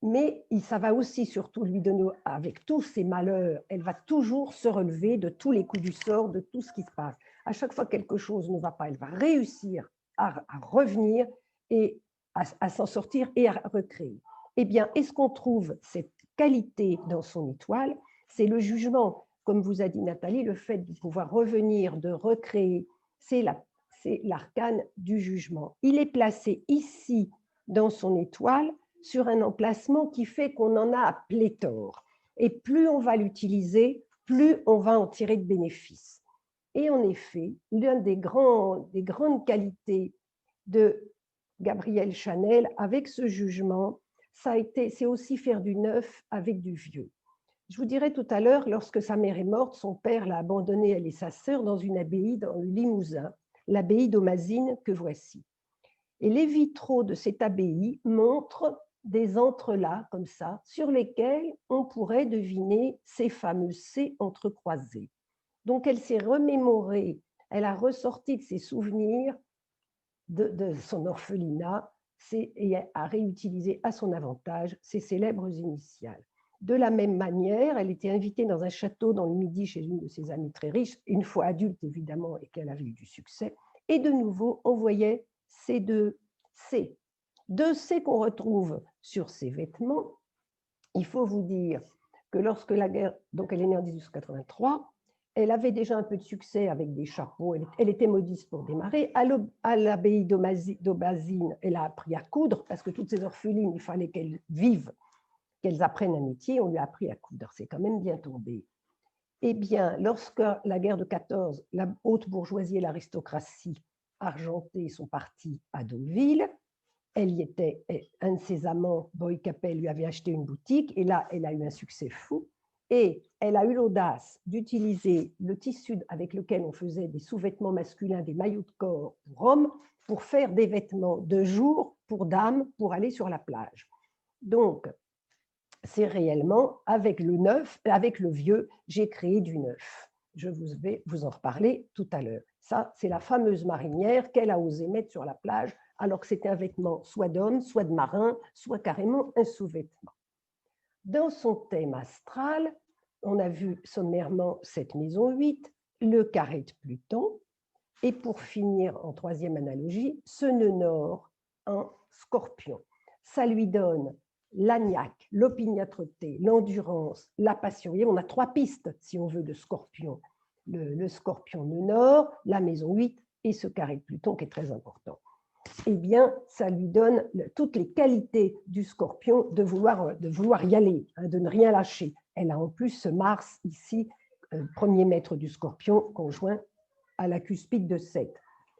Mais ça va aussi surtout lui donner, avec tous ses malheurs, elle va toujours se relever de tous les coups du sort, de tout ce qui se passe. À chaque fois que quelque chose ne va pas, elle va réussir à revenir et à s'en sortir et à recréer. Eh bien, est-ce qu'on trouve cette qualité dans son étoile? C'est le jugement, comme vous a dit Nathalie, le fait de pouvoir revenir, de recréer, c'est l'arcane du jugement. Il est placé ici dans son étoile sur un emplacement qui fait qu'on en a à pléthore. Et plus on va l'utiliser, plus on va en tirer de bénéfices. Et en effet, l'une des grandes qualités de Gabrielle Chanel avec ce jugement, c'est aussi faire du neuf avec du vieux. Je vous dirai tout à l'heure, lorsque sa mère est morte, son père l'a abandonnée, elle et sa sœur, dans une abbaye dans le Limousin, l'abbaye d'Aumazine que voici. Et les vitraux de cette abbaye montrent des entrelacs comme ça, sur lesquels on pourrait deviner ces fameux C entrecroisés. Donc, elle s'est remémorée, elle a ressorti de ses souvenirs de son orphelinat et a réutilisé à son avantage ses célèbres initiales. De la même manière, elle était invitée dans un château dans le Midi chez une de ses amies très riches, une fois adulte évidemment et qu'elle avait eu du succès. Et de nouveau, on voyait ces deux C. Deux C qu'on retrouve sur ses vêtements. Il faut vous dire que lorsque la guerre, donc elle est née en 1883, elle avait déjà un peu de succès avec des chapeaux, elle était modiste pour démarrer. À l'abbaye d'Aumazine, elle a appris à coudre, parce que toutes ces orphelines, il fallait qu'elles vivent, qu'elles apprennent un métier, on lui a appris à coudre, c'est quand même bien tombé. Eh bien, lorsque la guerre de 14, la haute bourgeoisie et l'aristocratie argentée sont partis à Deauville, elle y était, un de ses amants, Boy Capel, lui avait acheté une boutique, et là, elle a eu un succès fou, et elle a eu l'audace d'utiliser le tissu avec lequel on faisait des sous-vêtements masculins, des maillots de corps pour hommes, pour faire des vêtements de jour pour dames, pour aller sur la plage. Donc, c'est réellement avec le neuf, avec le vieux, j'ai créé du neuf. Je vais vous en reparler tout à l'heure. Ça, c'est la fameuse marinière qu'elle a osé mettre sur la plage, alors que c'était un vêtement soit d'homme, soit de marin, soit carrément un sous-vêtement. Dans son thème astral, on a vu sommairement cette maison 8, le carré de Pluton, et pour finir, en troisième analogie, ce nœud nord en Scorpion. Ça lui donne l'agnac, l'opiniâtreté, l'endurance, la passion. On a 3 pistes, si on veut, de Scorpion. Le Scorpion nœud nord, la maison 8 et ce carré de Pluton qui est très important. Eh bien, ça lui donne toutes les qualités du Scorpion de vouloir y aller, de ne rien lâcher. Elle a en plus ce Mars ici, premier maître du Scorpion, conjoint à la cuspide de 7.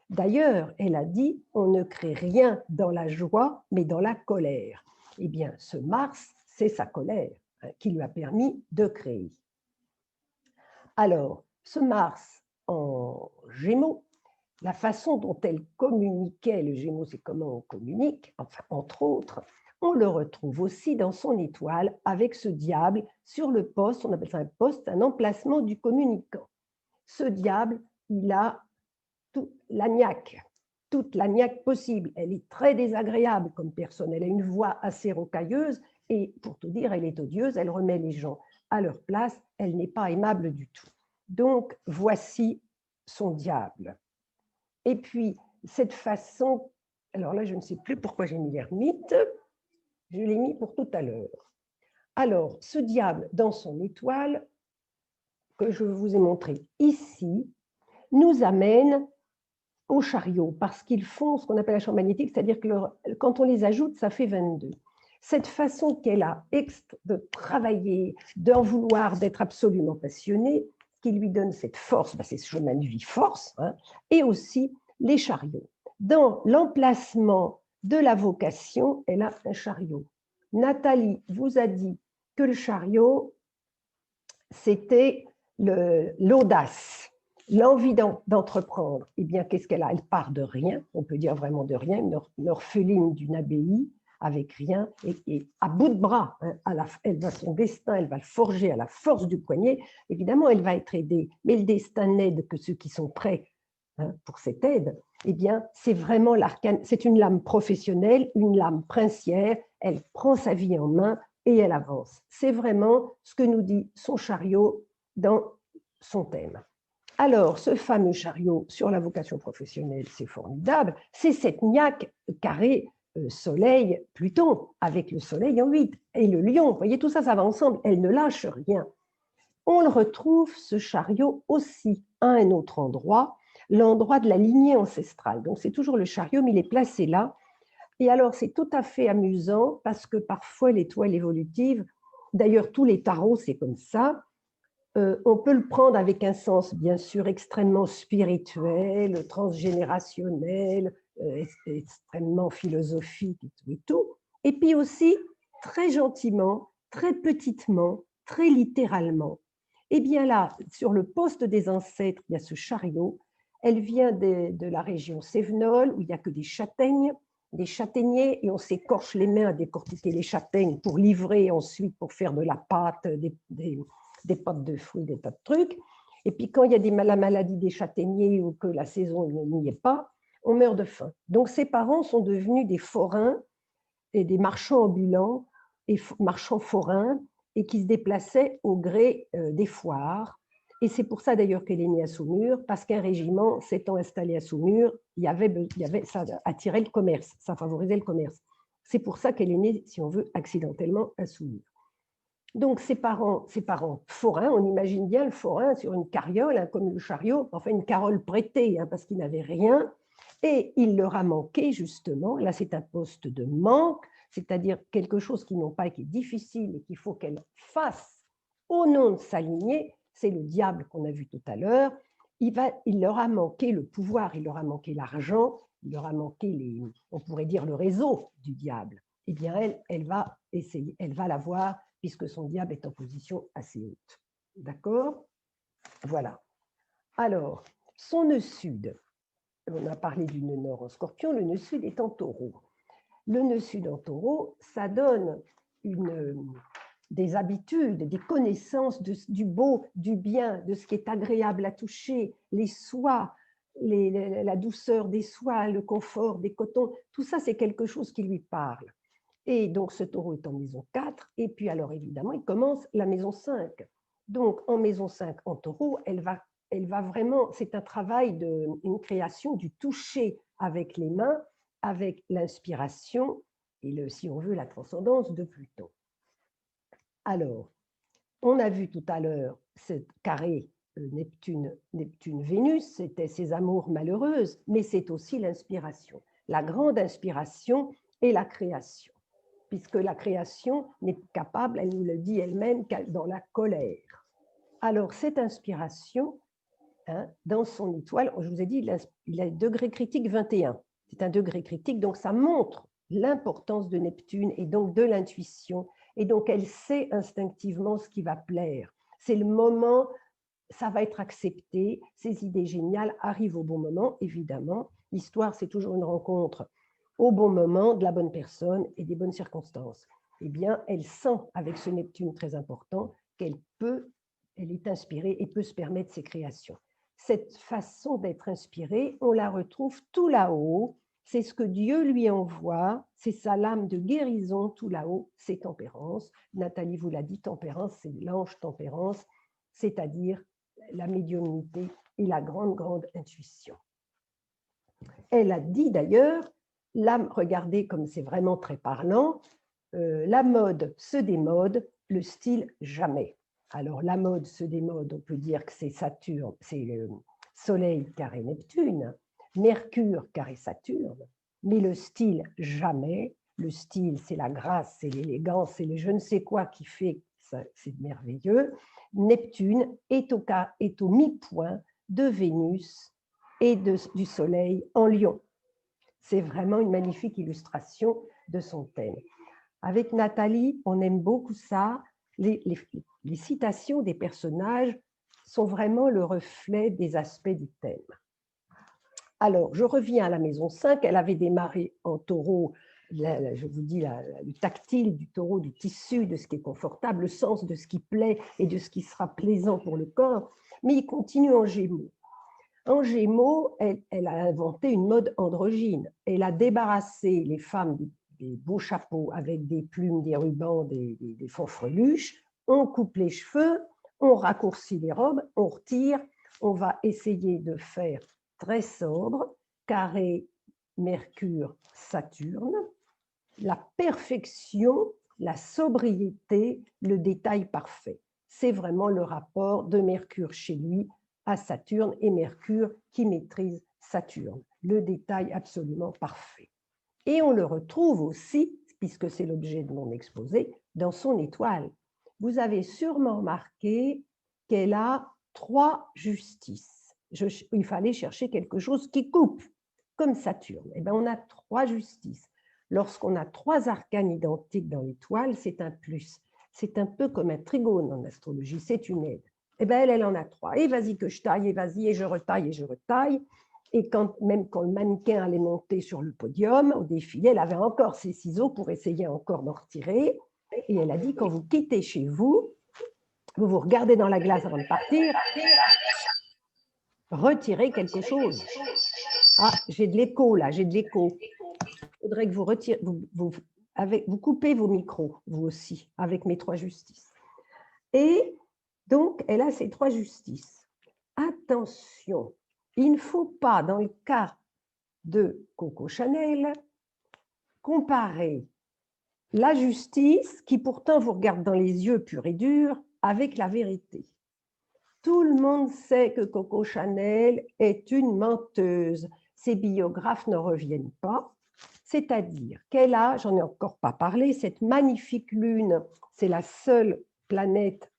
D'ailleurs, elle a dit, on ne crée rien dans la joie, mais dans la colère. Eh bien, ce Mars, c'est sa colère qui lui a permis de créer. Alors, ce Mars en Gémeaux, la façon dont elle communiquait, le Gémeaux, c'est comment on communique, enfin, entre autres, on le retrouve aussi dans son étoile avec ce diable sur le poste, on appelle ça un poste, un emplacement du communicant. Ce diable, il a toute l'agnac possible. Elle est très désagréable comme personne. Elle a une voix assez rocailleuse et, pour tout dire, elle est odieuse. Elle remet les gens à leur place. Elle n'est pas aimable du tout. Donc, voici son diable. Et puis, cette façon, alors là, je ne sais plus pourquoi j'ai mis l'ermite. Je l'ai mis pour tout à l'heure. Alors, ce diable, dans son étoile, que je vous ai montré ici, nous amène au chariot, parce qu'ils font ce qu'on appelle la chambre magnétique, c'est-à-dire que quand on les ajoute, ça fait 22. Cette façon qu'elle a de travailler, d'en vouloir, d'être absolument passionnée, qui lui donne cette force, c'est ce chemin de vie force, et aussi les chariots. Dans l'emplacement de la vocation, elle a un chariot. Nathalie vous a dit que le chariot, c'était l'audace, l'envie d'entreprendre. Eh bien, qu'est-ce qu'elle a? Elle part de rien, on peut dire vraiment de rien, une orpheline d'une abbaye avec rien, et à bout de bras, elle va son destin, elle va le forger à la force du poignet. Évidemment, elle va être aidée, mais le destin n'aide que ceux qui sont prêts pour cette aide. Eh bien, c'est vraiment l'arcane, c'est une lame professionnelle, une lame princière, elle prend sa vie en main et elle avance. C'est vraiment ce que nous dit son chariot dans son thème. Alors, ce fameux chariot sur la vocation professionnelle, c'est formidable, c'est cette niaque carré Soleil, Pluton, avec le Soleil en 8, et le Lion, vous voyez, tout ça, ça va ensemble, elle ne lâche rien. On le retrouve, ce chariot, aussi à un autre endroit, l'endroit de la lignée ancestrale. Donc, c'est toujours le chariot, mais il est placé là. Et alors, c'est tout à fait amusant, parce que parfois, l'étoile évolutive, d'ailleurs, tous les tarots, c'est comme ça, on peut le prendre avec un sens, bien sûr, extrêmement spirituel, transgénérationnel, extrêmement philosophique et tout. Et puis aussi, très gentiment, très petitement, très littéralement. Et bien là, sur le poste des ancêtres, il y a ce chariot. Elle vient de la région Cévenol, où il n'y a que des châtaignes, des châtaigniers, et on s'écorche les mains à décortiquer les châtaignes pour livrer ensuite, pour faire de la pâte, des pâtes de fruits, des tas de trucs. Et puis quand il y a la maladie des châtaigniers ou que la saison n'y est pas, on meurt de faim. Donc ses parents sont devenus des forains et des marchands ambulants et marchands forains et qui se déplaçaient au gré des foires. Et c'est pour ça d'ailleurs qu'elle est née à Saumur, parce qu'un régiment s'étant installé à Saumur, ça attirait le commerce, ça favorisait le commerce. C'est pour ça qu'elle est née, si on veut, accidentellement à Saumur. Donc, ses parents forains, on imagine bien le forain sur une carriole, comme le chariot, enfin une carole prêtée, parce qu'il n'avait rien, et il leur a manqué justement, là c'est un poste de manque, c'est-à-dire quelque chose qu'ils n'ont pas et qui est difficile et qu'il faut qu'elle fasse au nom de sa lignée, c'est le diable qu'on a vu tout à l'heure, il leur a manqué le pouvoir, il leur a manqué l'argent, il leur a manqué, on pourrait dire, le réseau du diable. Eh bien, elle va essayer, elle va l'avoir, puisque son diable est en position assez haute. D'accord? Voilà. Alors, son nœud sud, on a parlé du nœud nord en Scorpion, le nœud sud est en Taureau. Le nœud sud en Taureau, ça donne des habitudes, des connaissances du beau, du bien, de ce qui est agréable à toucher, les soies, la douceur des soies, le confort des cotons, tout ça, c'est quelque chose qui lui parle. Et donc, ce Taureau est en maison 4, et puis alors évidemment, il commence la maison 5. Donc, en maison 5, en taureau, elle va vraiment, c'est un travail, une création du toucher avec les mains, avec l'inspiration et, si on veut, la transcendance de Pluton. Alors, on a vu tout à l'heure ce carré Neptune-Vénus, c'était ses amours malheureuses, mais c'est aussi l'inspiration, la grande inspiration et la création, puisque la création n'est capable, elle nous le dit elle-même, qu'à dans la colère. Alors, cette inspiration, dans son étoile, je vous ai dit, il a le degré critique 21. C'est un degré critique, donc ça montre l'importance de Neptune et donc de l'intuition. Et donc, elle sait instinctivement ce qui va plaire. C'est le moment, ça va être accepté, ces idées géniales arrivent au bon moment, évidemment. L'histoire, c'est toujours une rencontre au bon moment, de la bonne personne et des bonnes circonstances. Eh bien, elle sent, avec ce Neptune très important, elle est inspirée et peut se permettre ses créations. Cette façon d'être inspirée, on la retrouve tout là-haut. C'est ce que Dieu lui envoie, c'est sa lame de guérison tout là-haut, c'est Tempérance. Nathalie vous l'a dit, Tempérance, c'est l'ange Tempérance, c'est-à-dire la médiumnité et la grande, grande intuition. Elle a dit d'ailleurs, regardez comme c'est vraiment très parlant, la mode se démode, le style jamais. Alors la mode se démode, on peut dire que c'est Saturne, c'est le Soleil carré Neptune, Mercure carré Saturne, mais le style jamais. Le style, c'est la grâce, c'est l'élégance, c'est le je ne sais quoi qui fait, c'est merveilleux. Neptune est au mi-point de Vénus et du Soleil en Lion. C'est vraiment une magnifique illustration de son thème. Avec Nathalie, on aime beaucoup ça. Les citations des personnages sont vraiment le reflet des aspects du thème. Alors, je reviens à la maison 5. Elle avait démarré en taureau, je vous dis, le tactile du taureau, du tissu, de ce qui est confortable, le sens de ce qui plaît et de ce qui sera plaisant pour le corps. Mais il continue en Gémeaux. En Gémeaux, elle a inventé une mode androgyne. Elle a débarrassé les femmes des beaux chapeaux avec des plumes, des rubans, des fanfreluches. On coupe les cheveux, on raccourcit les robes, on retire. On va essayer de faire très sobre, carré Mercure, Saturne. La perfection, la sobriété, le détail parfait. C'est vraiment le rapport de Mercure chez lui à Saturne et Mercure qui maîtrise Saturne. Le détail absolument parfait. Et on le retrouve aussi, puisque c'est l'objet de mon exposé, dans son étoile. Vous avez sûrement remarqué qu'elle a 3 justices. Il fallait chercher quelque chose qui coupe, comme Saturne. Eh bien, on a 3 justices. Lorsqu'on a 3 arcanes identiques dans l'étoile, c'est un plus. C'est un peu comme un trigone en astrologie, c'est une aide. Eh bien, elle en a 3. Et vas-y que je taille, et vas-y, et je retaille, et je retaille. Et même quand le mannequin allait monter sur le podium, au défilé, elle avait encore ses ciseaux pour essayer encore d'en retirer. Et elle a dit, quand vous quittez chez vous, vous vous regardez dans la glace avant de partir, retirez quelque chose. Ah, j'ai de l'écho là, j'ai de l'écho. Il faudrait que vous retirez, vous coupez vos micros, vous aussi, avec mes 3 justices. Et donc, elle a ces 3 justices. Attention, il ne faut pas, dans le cas de Coco Chanel, comparer la justice, qui pourtant vous regarde dans les yeux pur et dur, avec la vérité. Tout le monde sait que Coco Chanel est une menteuse. Ses biographes ne reviennent pas. C'est-à-dire qu'elle a, j'en ai encore pas parlé, cette magnifique lune, c'est la seule planète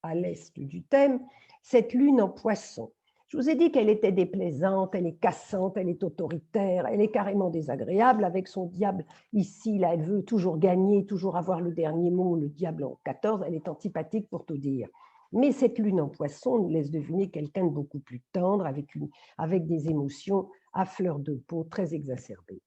à l'est du thème, cette lune en poisson. Je vous ai dit qu'elle était déplaisante, elle est cassante, elle est autoritaire, elle est carrément désagréable avec son diable ici, là, elle veut toujours gagner, toujours avoir le dernier mot, le diable en 14, elle est antipathique pour tout dire. Mais cette lune en poisson nous laisse deviner quelqu'un de beaucoup plus tendre, avec des émotions à fleur de peau très exacerbées.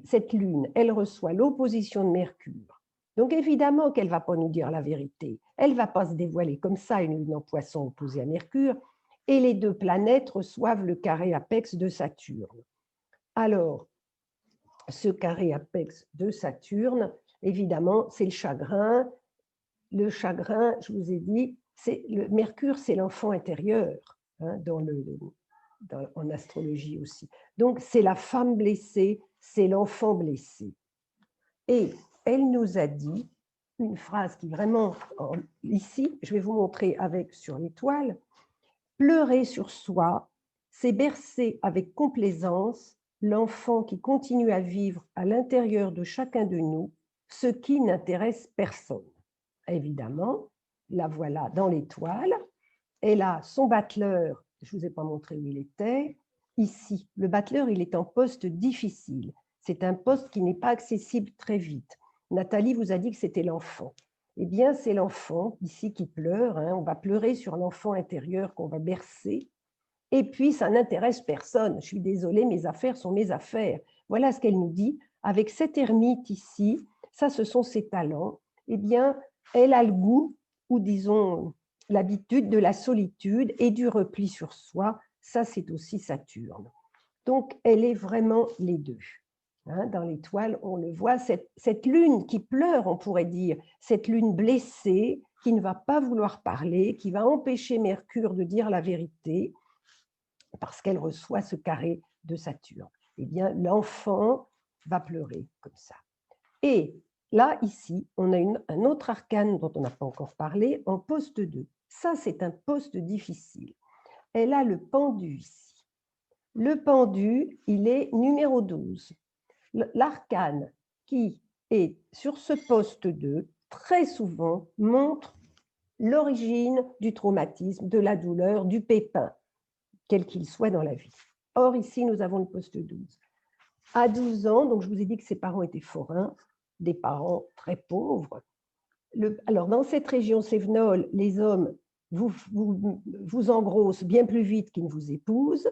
Cette lune, elle reçoit l'opposition de Mercure. Donc évidemment qu'elle ne va pas nous dire la vérité. Elle ne va pas se dévoiler comme ça, une lune en poisson opposée à Mercure. Et les 2 planètes reçoivent le carré apex de Saturne. Alors, ce carré apex de Saturne, évidemment, c'est le chagrin, le chagrin, je vous ai dit, le Mercure, c'est l'enfant intérieur, hein, en astrologie aussi. Donc, c'est la femme blessée, c'est l'enfant blessé. Et elle nous a dit une phrase qui vraiment, ici, je vais vous montrer sur l'étoile, pleurer sur soi, c'est bercer avec complaisance l'enfant qui continue à vivre à l'intérieur de chacun de nous, ce qui n'intéresse personne. Évidemment, la voilà dans l'étoile. Elle a son battleur, je ne vous ai pas montré où il était, ici. Le battleur, il est en poste difficile. C'est un poste qui n'est pas accessible très vite. Nathalie vous a dit que c'était l'enfant. Eh bien, c'est l'enfant ici qui pleure. Hein. On va pleurer sur l'enfant intérieur qu'on va bercer. Et puis, ça n'intéresse personne. Je suis désolée, mes affaires sont mes affaires. Voilà ce qu'elle nous dit. Avec cette ermite ici, ça, ce sont ses talents. Eh bien, elle a le goût, ou disons l'habitude de la solitude et du repli sur soi. Ça, c'est aussi Saturne. Donc, elle est vraiment les deux. Hein, dans l'étoile, on le voit, cette lune qui pleure, on pourrait dire, cette lune blessée, qui ne va pas vouloir parler, qui va empêcher Mercure de dire la vérité, parce qu'elle reçoit ce carré de Saturne. Eh bien, l'enfant va pleurer comme ça. Et là, ici, on a un autre arcane dont on n'a pas encore parlé, en poste 2. Ça, c'est un poste difficile. Elle a le pendu ici. Le pendu, il est numéro 12. L'arcane qui est sur ce poste 2, très souvent, montre l'origine du traumatisme, de la douleur, du pépin, quel qu'il soit dans la vie. Or, ici, nous avons le poste 12. À 12 ans, donc je vous ai dit que ses parents étaient forains, des parents très pauvres. Alors, dans cette région Cévenol, les hommes vous engrossent bien plus vite qu'ils ne vous épousent.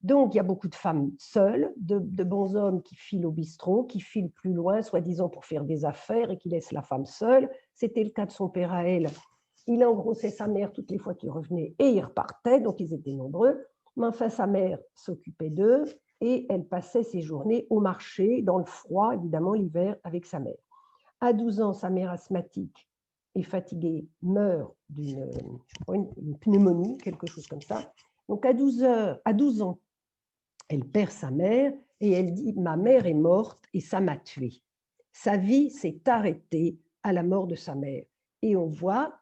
Donc, il y a beaucoup de femmes seules, de bons hommes qui filent au bistrot, qui filent plus loin, soi-disant pour faire des affaires, et qui laissent la femme seule. C'était le cas de son père à elle. Il engrossait sa mère toutes les fois qu'il revenait et il repartait, donc ils étaient nombreux. Mais enfin, sa mère s'occupait d'eux et elle passait ses journées au marché, dans le froid, évidemment, l'hiver, avec sa mère. À 12 ans, sa mère asthmatique et fatiguée meurt d'une pneumonie, quelque chose comme ça. Donc, à 12 ans, elle perd sa mère et elle dit « Ma mère est morte et ça m'a tuée. » Sa vie s'est arrêtée à la mort de sa mère. Et on voit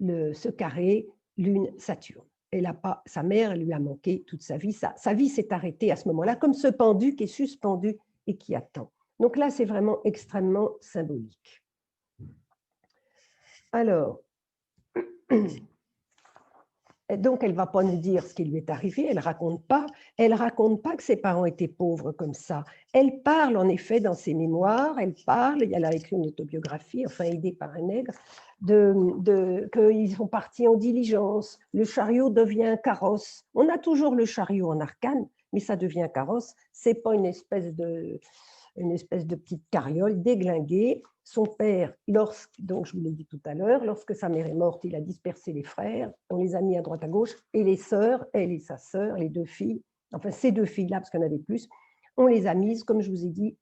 ce carré Lune-Saturne. Sa mère elle lui a manqué toute sa vie. Sa vie s'est arrêtée à ce moment-là, comme ce pendu qui est suspendu et qui attend. Donc là, c'est vraiment extrêmement symbolique. Alors, donc elle ne va pas nous dire ce qui lui est arrivé, elle ne raconte pas que ses parents étaient pauvres comme ça. Elle parle en effet dans ses mémoires, elle a écrit une autobiographie, enfin aidée par un nègre, qu'ils sont partis en diligence, le chariot devient un carrosse. On a toujours le chariot en arcane, mais ça devient un carrosse, ce n'est pas une espèce de petite carriole déglinguée. Son père, donc je vous l'ai dit tout à l'heure, lorsque sa mère est morte, il a dispersé les frères, on les a mis à droite à gauche, et les sœurs, elle et sa sœur, les deux filles, enfin ces deux filles-là, parce qu'il y en avait plus, on les a mises, comme je vous ai dit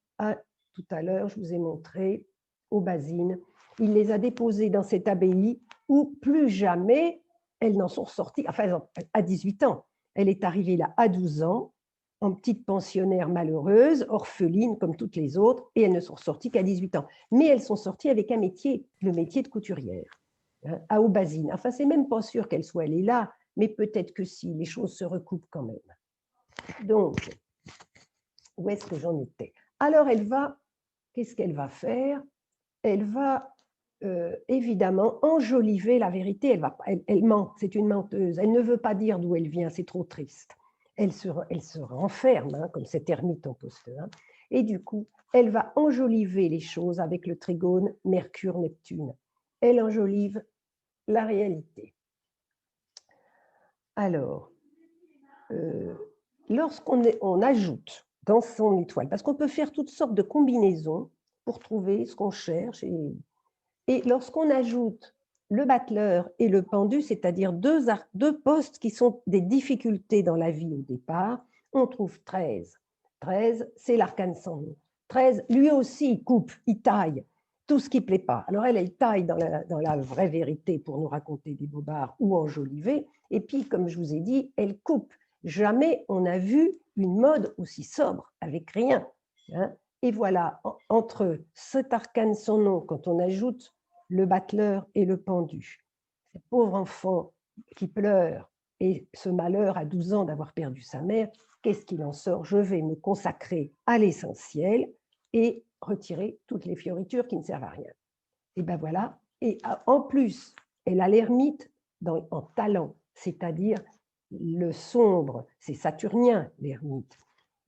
tout à l'heure, je vous ai montré, aux Basines. Il les a déposées dans cette abbaye où plus jamais elles n'en sont ressorties, enfin à 18 ans. Elle est arrivée là à 12 ans, en petite pensionnaire malheureuse, orpheline comme toutes les autres, et elles ne sont ressorties qu'à 18 ans. Mais elles sont sorties avec un métier, le métier de couturière, hein, à Aubazine. Enfin, c'est même pas sûr qu'elle soit allée là, mais peut-être que si, les choses se recoupent quand même. Donc, où est-ce que j'en étais? Alors, qu'est-ce qu'elle va faire? Elle va évidemment enjoliver la vérité. Elle ment, c'est une menteuse. Elle ne veut pas dire d'où elle vient, c'est trop triste. Elle se renferme, hein, comme cette ermite en poste 1, et du coup, elle va enjoliver les choses avec le trigone Mercure-Neptune. Elle enjolive la réalité. Alors, lorsqu'on ajoute dans son étoile, parce qu'on peut faire toutes sortes de combinaisons pour trouver ce qu'on cherche, et lorsqu'on ajoute le battleur et le pendu, c'est-à-dire deux postes qui sont des difficultés dans la vie au départ, on trouve 13. 13, c'est l'arcane sans nom. 13, lui aussi, il coupe, il taille. tout ce qui ne plaît pas. Alors elle taille dans la vraie vérité pour nous raconter des bobards ou enjoliver, et puis comme je vous ai dit, elle coupe. Jamais on n'a vu une mode aussi sobre, avec rien. Hein. Et voilà, entre cet arcane sans nom, quand on ajoute le battleur et le pendu, ce pauvre enfant qui pleure, et ce malheur à 12 ans d'avoir perdu sa mère, qu'est-ce qu'il en sort? Je vais me consacrer à l'essentiel et retirer toutes les fioritures qui ne servent à rien. Et ben voilà, et en plus, elle a l'ermite en talent, c'est-à-dire le sombre, c'est saturnien l'ermite.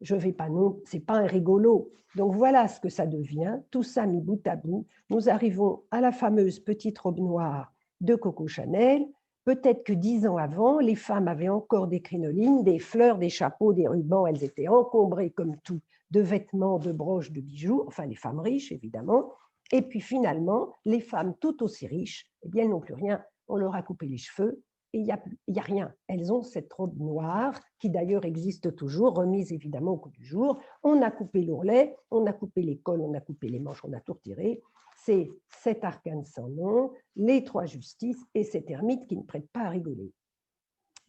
Je vais pas non, c'est pas un rigolo. Donc voilà ce que ça devient. Tout ça mis bout à bout, nous arrivons à la fameuse petite robe noire de Coco Chanel. Peut-être que 10 ans avant, les femmes avaient encore des crinolines, des fleurs, des chapeaux, des rubans. Elles étaient encombrées comme tout de vêtements, de broches, de bijoux. Enfin, les femmes riches, évidemment. Et puis finalement, les femmes tout aussi riches, eh bien, elles n'ont plus rien. On leur a coupé les cheveux et il n'y a rien. Elles ont cette robe noire qui d'ailleurs existe toujours, remise évidemment au goût du jour. On a coupé l'ourlet, on a coupé les cols, on a coupé les manches, on a tout retiré. C'est cet arcane sans nom, les 3 justices et cet ermite qui ne prête pas à rigoler.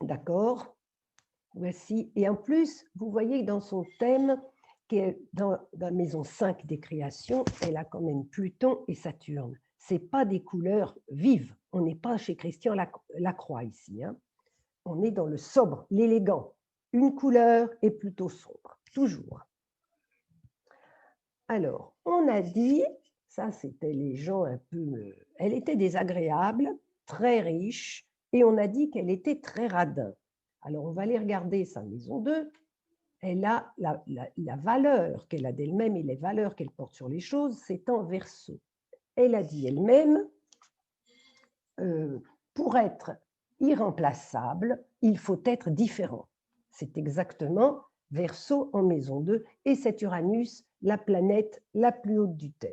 D'accord? Voici. Et en plus, vous voyez dans son thème, qui est dans la maison 5 des créations, elle a quand même Pluton et Saturne. Ce n'est pas des couleurs vives. On n'est pas chez Christian Lacroix ici. Hein. On est dans le sobre, l'élégant. Une couleur est plutôt sombre, toujours. Alors, on a dit, ça c'était les gens un peu... elle était désagréable, très riche, et on a dit qu'elle était très radin. Alors, on va aller regarder sa maison 2. Elle a la valeur qu'elle a d'elle-même et les valeurs qu'elle porte sur les choses, c'est en Verseau. Elle a dit elle-même, pour être irremplaçable, il faut être différent. C'est exactement Verseau en maison 2, et c'est Uranus, la planète la plus haute du thème.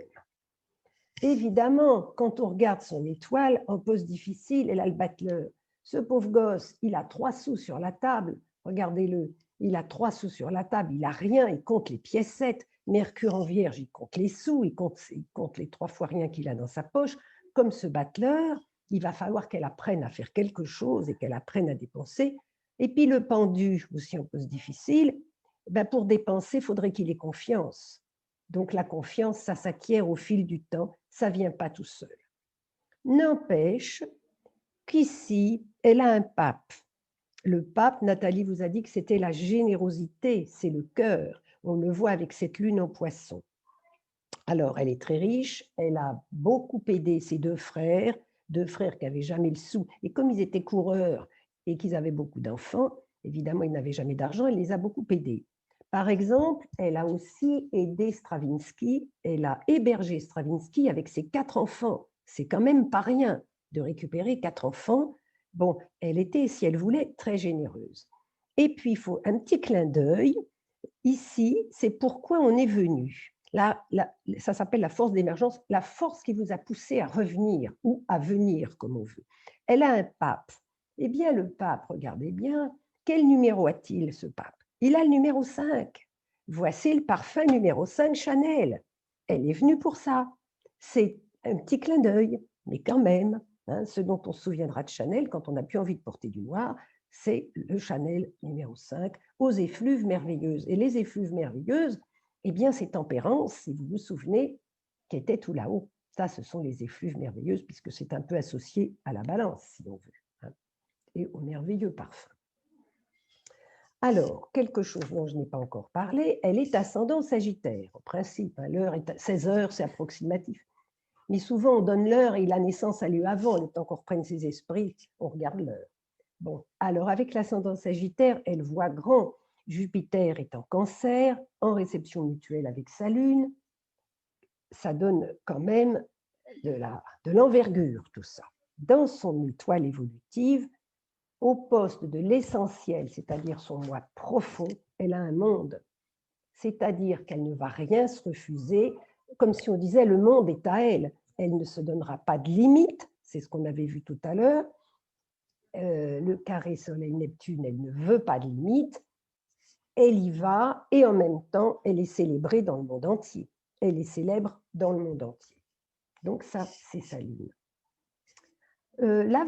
Évidemment, quand on regarde son étoile, en pose difficile, elle a le battleur. Ce pauvre gosse, il a 3 sous sur la table, regardez-le, il a 3 sous sur la table, il n'a rien, il compte les piécettes. Mercure en Vierge, il compte les sous, il compte les 3 fois rien qu'il a dans sa poche. Comme ce battleur, il va falloir qu'elle apprenne à faire quelque chose et qu'elle apprenne à dépenser. Et puis le pendu, aussi en pose difficile, ben pour dépenser, il faudrait qu'il ait confiance. Donc la confiance, ça s'acquiert au fil du temps, ça ne vient pas tout seul. N'empêche qu'ici, elle a un pape. Le pape, Nathalie vous a dit que c'était la générosité, c'est le cœur. On le voit avec cette lune en poisson. Alors, elle est très riche, elle a beaucoup aidé ses 2 frères qui n'avaient jamais le sou. Et comme ils étaient coureurs et qu'ils avaient beaucoup d'enfants, évidemment, ils n'avaient jamais d'argent, elle les a beaucoup aidés. Par exemple, elle a aussi aidé Stravinsky, elle a hébergé Stravinsky avec ses 4 enfants. C'est quand même pas rien de récupérer 4 enfants. Bon, elle était, si elle voulait, très généreuse. Et puis, il faut un petit clin d'œil. Ici, c'est pourquoi on est venu. Là, ça s'appelle la force d'émergence, la force qui vous a poussé à revenir ou à venir, comme on veut. Elle a un pape. Eh bien, le pape, regardez bien, quel numéro a-t-il, ce pape? Il a le numéro 5. Voici le parfum numéro 5 Chanel. Elle est venue pour ça. C'est un petit clin d'œil, mais quand même, hein, ce dont on se souviendra de Chanel quand on n'a plus envie de porter du noir, c'est le Chanel numéro 5 aux effluves merveilleuses. Et les effluves merveilleuses, eh bien, c'est Tempérance, si vous vous souvenez, qui était tout là-haut. Ça, ce sont les effluves merveilleuses, puisque c'est un peu associé à la balance, si on veut, hein, et au merveilleux parfum. Alors, quelque chose dont je n'ai pas encore parlé, elle est ascendant Sagittaire. En principe, hein, l'heure est à 16 heures, c'est approximatif. Mais souvent, on donne l'heure et la naissance a lieu avant, le temps qu'on reprenne ses esprits, on regarde l'heure. Bon, alors avec l'ascendant Sagittaire, elle voit grand. Jupiter est en Cancer, en réception mutuelle avec sa Lune. Ça donne quand même de l'envergure, tout ça. Dans son étoile évolutive, au poste de l'essentiel, c'est-à-dire son moi profond, elle a un monde. C'est-à-dire qu'elle ne va rien se refuser, comme si on disait le monde est à elle. Elle ne se donnera pas de limite, c'est ce qu'on avait vu tout à l'heure. Le carré Soleil-Neptune, elle ne veut pas de limite. Elle y va et en même temps, elle est célébrée dans le monde entier. Elle est célèbre dans le monde entier. Donc ça, c'est sa lune. La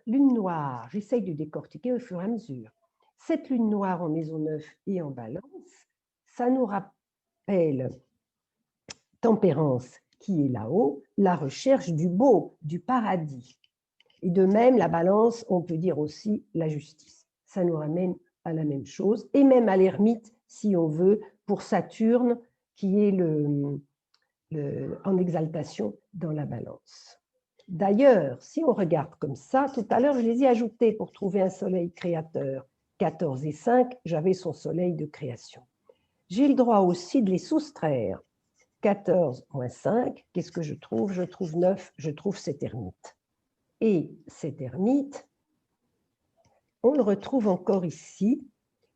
lune noire, j'essaye de décortiquer au fur et à mesure. Cette lune noire en maison 9 et en balance, ça nous rappelle Tempérance, qui est là-haut, la recherche du beau, du paradis. Et de même, la balance, on peut dire aussi la justice. Ça nous ramène à la même chose, et même à l'ermite, si on veut, pour Saturne, qui est en exaltation dans la balance. D'ailleurs, si on regarde comme ça, tout à l'heure, je les ai ajoutés pour trouver un soleil créateur. 14 et 5, j'avais son soleil de création. J'ai le droit aussi de les soustraire. 14 moins 5, qu'est-ce que je trouve? Je trouve 9, je trouve cet ermite. Et cet ermite, on le retrouve encore ici.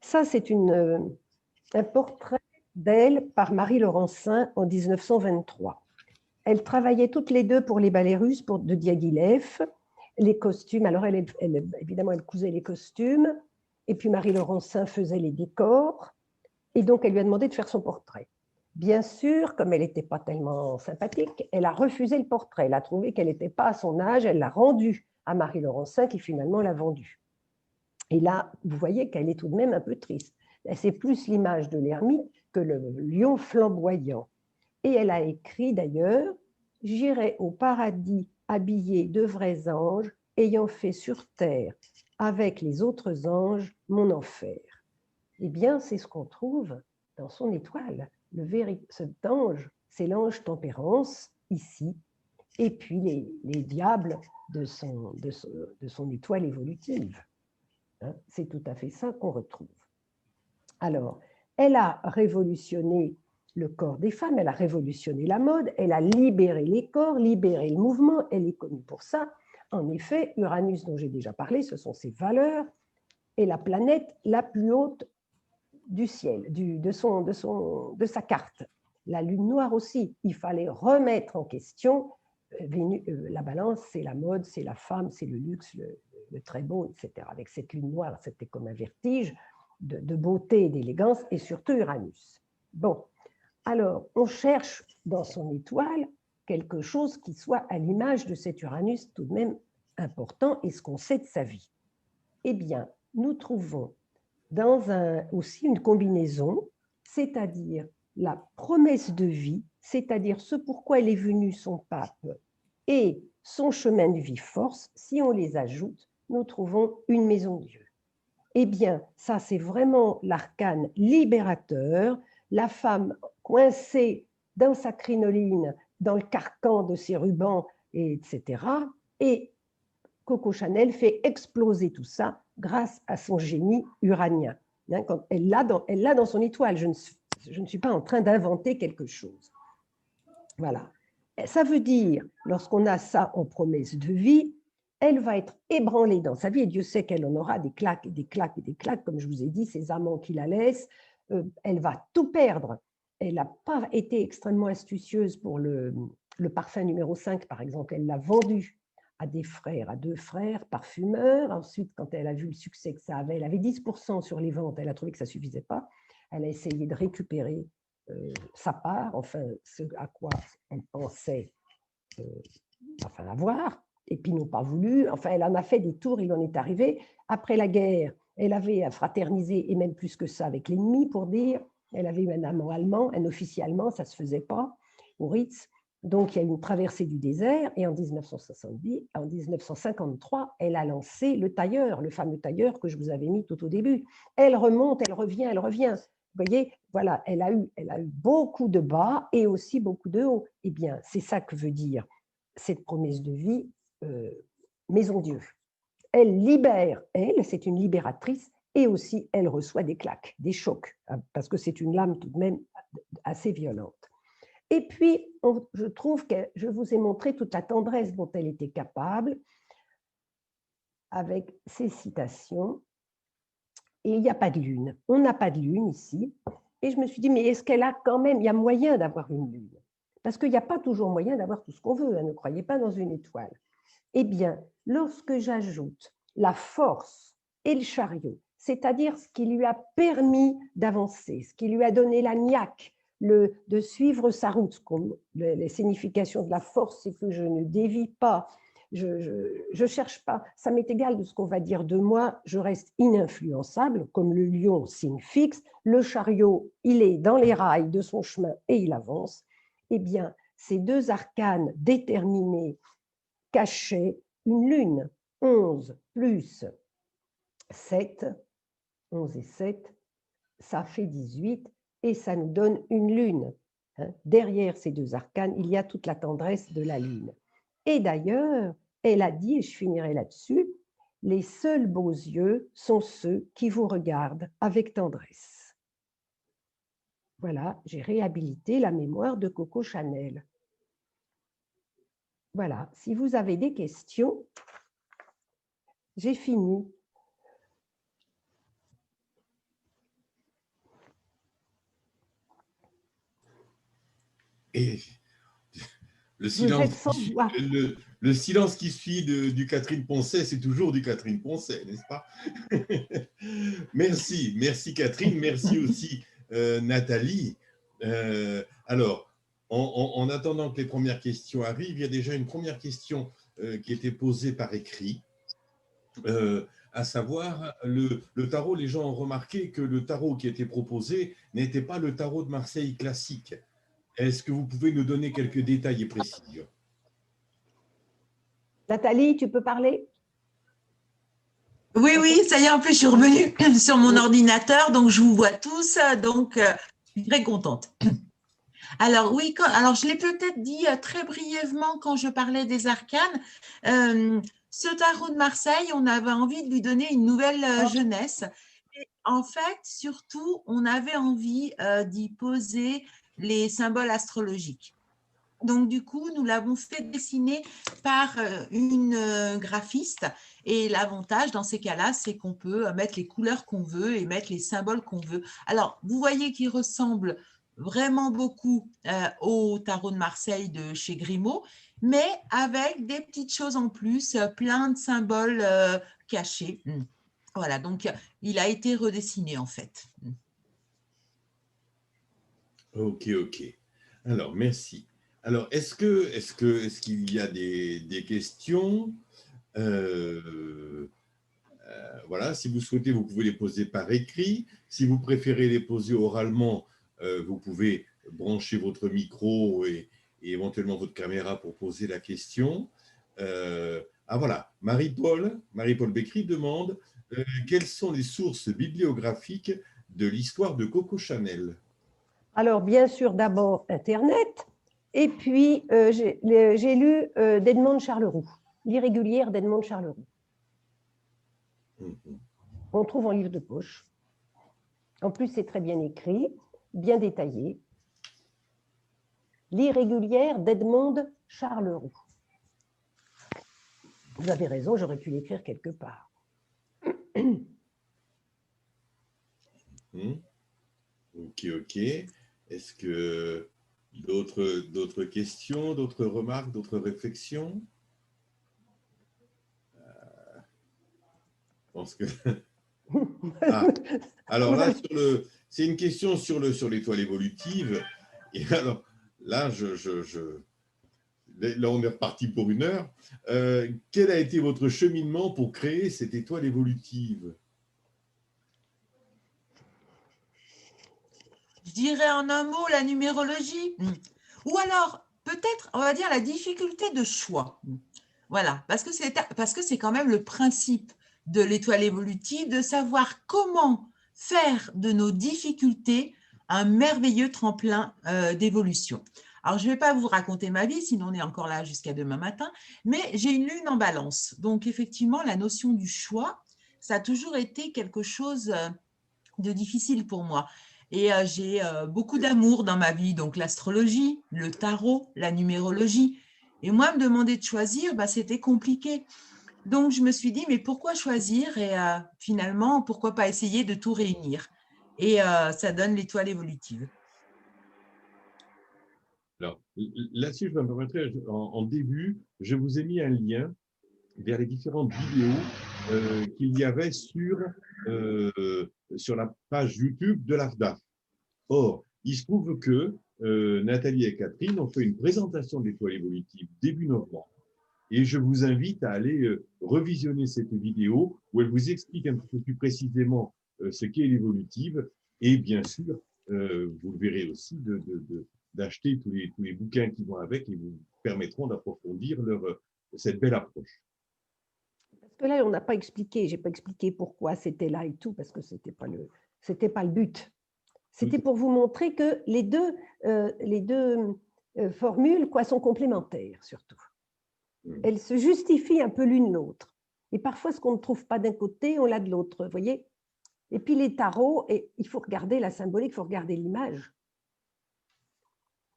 Ça, c'est un portrait d'elle par Marie Laurencin en 1923. Elles travaillaient toutes les deux pour les ballets russes de Diaghilev. Les costumes, alors évidemment, elle cousait les costumes, et puis Marie Laurencin faisait les décors, et donc elle lui a demandé de faire son portrait. Bien sûr, comme elle n'était pas tellement sympathique, elle a refusé le portrait. Elle a trouvé qu'elle n'était pas à son âge. Elle l'a rendu à Marie Laurencin, qui finalement l'a vendu. Et là, vous voyez qu'elle est tout de même un peu triste. C'est plus l'image de l'ermite que le lion flamboyant. Et elle a écrit d'ailleurs « J'irai au paradis habillé de vrais anges, ayant fait sur terre, avec les autres anges, mon enfer. » Eh bien, c'est ce qu'on trouve dans son étoile. Cet ange, c'est l'ange Tempérance, ici, et puis les diables de son étoile évolutive. Hein, c'est tout à fait ça qu'on retrouve. Alors, elle a révolutionné le corps des femmes, elle a révolutionné la mode, elle a libéré les corps, libéré le mouvement, elle est connue pour ça. En effet, Uranus, dont j'ai déjà parlé, ce sont ses valeurs, est la planète la plus haute du ciel, de sa carte. La lune noire aussi, il fallait remettre en question. La balance, c'est la mode, c'est la femme, c'est le luxe, le très beau, etc. Avec cette lune noire, c'était comme un vertige de beauté et d'élégance, et surtout Uranus. Bon, alors, on cherche dans son étoile quelque chose qui soit à l'image de cet Uranus tout de même important et ce qu'on sait de sa vie. Eh bien, nous trouvons aussi une combinaison, c'est-à-dire la promesse de vie, c'est-à-dire ce pourquoi elle est venue, son pape, et son chemin de vie force. Si on les ajoute, nous trouvons une maison Dieu. Eh bien, ça, c'est vraiment l'arcane libérateur, la femme coincée dans sa crinoline, dans le carcan de ses rubans, etc. Et Coco Chanel fait exploser tout ça grâce à son génie uranien. Elle l'a dans son étoile. Je ne suis pas en train d'inventer quelque chose. Voilà. Ça veut dire, lorsqu'on a ça en promesse de vie, elle va être ébranlée dans sa vie, et Dieu sait qu'elle en aura des claques, des claques et des claques, comme je vous ai dit, ces amants qui la laissent, elle va tout perdre. Elle n'a pas été extrêmement astucieuse pour le parfum numéro 5, par exemple, elle l'a vendu à deux frères parfumeurs. Ensuite, quand elle a vu le succès que ça avait, elle avait 10% sur les ventes, elle a trouvé que ça ne suffisait pas. Elle a essayé de récupérer sa part, enfin, ce à quoi elle pensait avoir, et puis n'ont pas voulu. Enfin, elle en a fait des tours, il en est arrivé. Après la guerre, elle avait fraternisé, et même plus que ça, avec l'ennemi, pour dire, elle avait eu un amant allemand, un officier allemand, ça ne se faisait pas, au Ritz. Donc, il y a eu une traversée du désert, et en 1953, elle a lancé le tailleur, le fameux tailleur que je vous avais mis tout au début. Elle remonte, elle revient, elle revient. Vous voyez, voilà, elle a eu beaucoup de bas et aussi beaucoup de hauts. Eh bien, c'est ça que veut dire cette promesse de vie, maison Dieu. Elle libère, c'est une libératrice, et aussi elle reçoit des claques, des chocs, parce que c'est une lame tout de même assez violente. Et puis, je trouve que je vous ai montré toute la tendresse dont elle était capable avec ces citations. Et il n'y a pas de lune. On n'a pas de lune ici. Et je me suis dit, mais est-ce qu'elle a quand même, il y a moyen d'avoir une lune? Parce qu'il n'y a pas toujours moyen d'avoir tout ce qu'on veut. Hein, ne croyez pas dans une étoile. Eh bien, lorsque j'ajoute la force et le chariot, c'est-à-dire ce qui lui a permis d'avancer, ce qui lui a donné la niaque de suivre sa route. Les significations de la force, c'est que je ne dévie pas, je cherche pas, ça m'est égal de ce qu'on va dire de moi, je reste ininfluençable, comme le lion, signe fixe, le chariot, il est dans les rails de son chemin et il avance. Eh bien, ces deux arcanes déterminés cachaient une lune, 11 plus 7, 11 et 7, ça fait 18, et ça nous donne une lune. Derrière ces deux arcanes, il y a toute la tendresse de la lune. Et d'ailleurs, elle a dit, et je finirai là-dessus, les seuls beaux yeux sont ceux qui vous regardent avec tendresse. Voilà, j'ai réhabilité la mémoire de Coco Chanel. Voilà, si vous avez des questions, j'ai fini. Et le Vous silence, êtes sans voix. le silence qui suit du Catherine Poncet, c'est toujours du Catherine Poncet, n'est-ce pas? Merci, merci Catherine, merci aussi Nathalie. Alors, en attendant que les premières questions arrivent, il y a déjà une première question qui était posée par écrit, à savoir le tarot. Les gens ont remarqué que le tarot qui était proposé n'était pas le tarot de Marseille classique. Est-ce que vous pouvez nous donner quelques détails et précisions? Nathalie, tu peux parler? Oui, oui, ça y est, en plus, je suis revenue sur mon ordinateur, donc je vous vois tous, donc je suis très contente. Alors oui, alors je l'ai peut-être dit très brièvement quand je parlais des arcanes. Ce tarot de Marseille, on avait envie de lui donner une nouvelle jeunesse. Et en fait, surtout, on avait envie d'y poser les symboles astrologiques. Donc, du coup, nous l'avons fait dessiner par une graphiste. Et l'avantage dans ces cas-là, c'est qu'on peut mettre les couleurs qu'on veut et mettre les symboles qu'on veut. Alors, vous voyez qu'il ressemble vraiment beaucoup au tarot de Marseille de chez Grimaud, mais avec des petites choses en plus, plein de symboles cachés. Voilà, donc il a été redessiné en fait. Ok, ok. Alors, merci. Alors, est-ce qu'il y a des questions? Voilà, si vous souhaitez, vous pouvez les poser par écrit. Si vous préférez les poser oralement, vous pouvez brancher votre micro et éventuellement votre caméra pour poser la question. Voilà, Marie-Paul Bécry demande quelles sont les sources bibliographiques de l'histoire de Coco Chanel? Alors, bien sûr, d'abord Internet, et puis j'ai lu d'Edmond Charleroux, l'irrégulière d'Edmond Charleroux. On trouve en livre de poche. En plus, c'est très bien écrit, bien détaillé. L'irrégulière d'Edmond Charleroux. Vous avez raison, j'aurais pu l'écrire quelque part. Ok, ok. Est-ce que d'autres questions, d'autres remarques, d'autres réflexions? Je pense que… Alors là, c'est une question sur l'étoile évolutive. Et alors, là, là, on est reparti pour une heure. Quel a été votre cheminement pour créer cette étoile évolutive? Je dirais en un mot la numérologie. Ou alors, peut-être, on va dire la difficulté de choix. Voilà, parce que c'est quand même le principe de l'étoile évolutive, de savoir comment faire de nos difficultés un merveilleux tremplin d'évolution. Alors, je ne vais pas vous raconter ma vie, sinon on est encore là jusqu'à demain matin, mais j'ai une lune en balance. Donc, effectivement, la notion du choix, ça a toujours été quelque chose de difficile pour moi. Et j'ai beaucoup d'amour dans ma vie, donc l'astrologie, le tarot, la numérologie. Et moi, me demander de choisir, c'était compliqué. Donc, je me suis dit, mais pourquoi choisir? Et finalement, pourquoi pas essayer de tout réunir? Et ça donne l'étoile évolutive. Alors, là-dessus, je me permettrai, en début, je vous ai mis un lien vers les différentes vidéos qu'il y avait sur la page YouTube de l'AFDAF. Or, il se trouve que Nathalie et Catherine ont fait une présentation de l'étoile évolutive début novembre. Et je vous invite à aller revisionner cette vidéo où elle vous explique un petit peu plus précisément ce qu'est l'évolutive. Et bien sûr, vous le verrez aussi, d'acheter tous les bouquins qui vont avec et vous permettront d'approfondir cette belle approche. Parce que là, on n'a pas expliqué, j'ai pas expliqué pourquoi c'était là et tout, parce que c'était pas le but. C'était pour vous montrer que les deux formules sont complémentaires, surtout. Elles se justifient un peu l'une l'autre. Et parfois, ce qu'on ne trouve pas d'un côté, on l'a de l'autre, vous voyez. Et puis les tarots, il faut regarder la symbolique, il faut regarder l'image.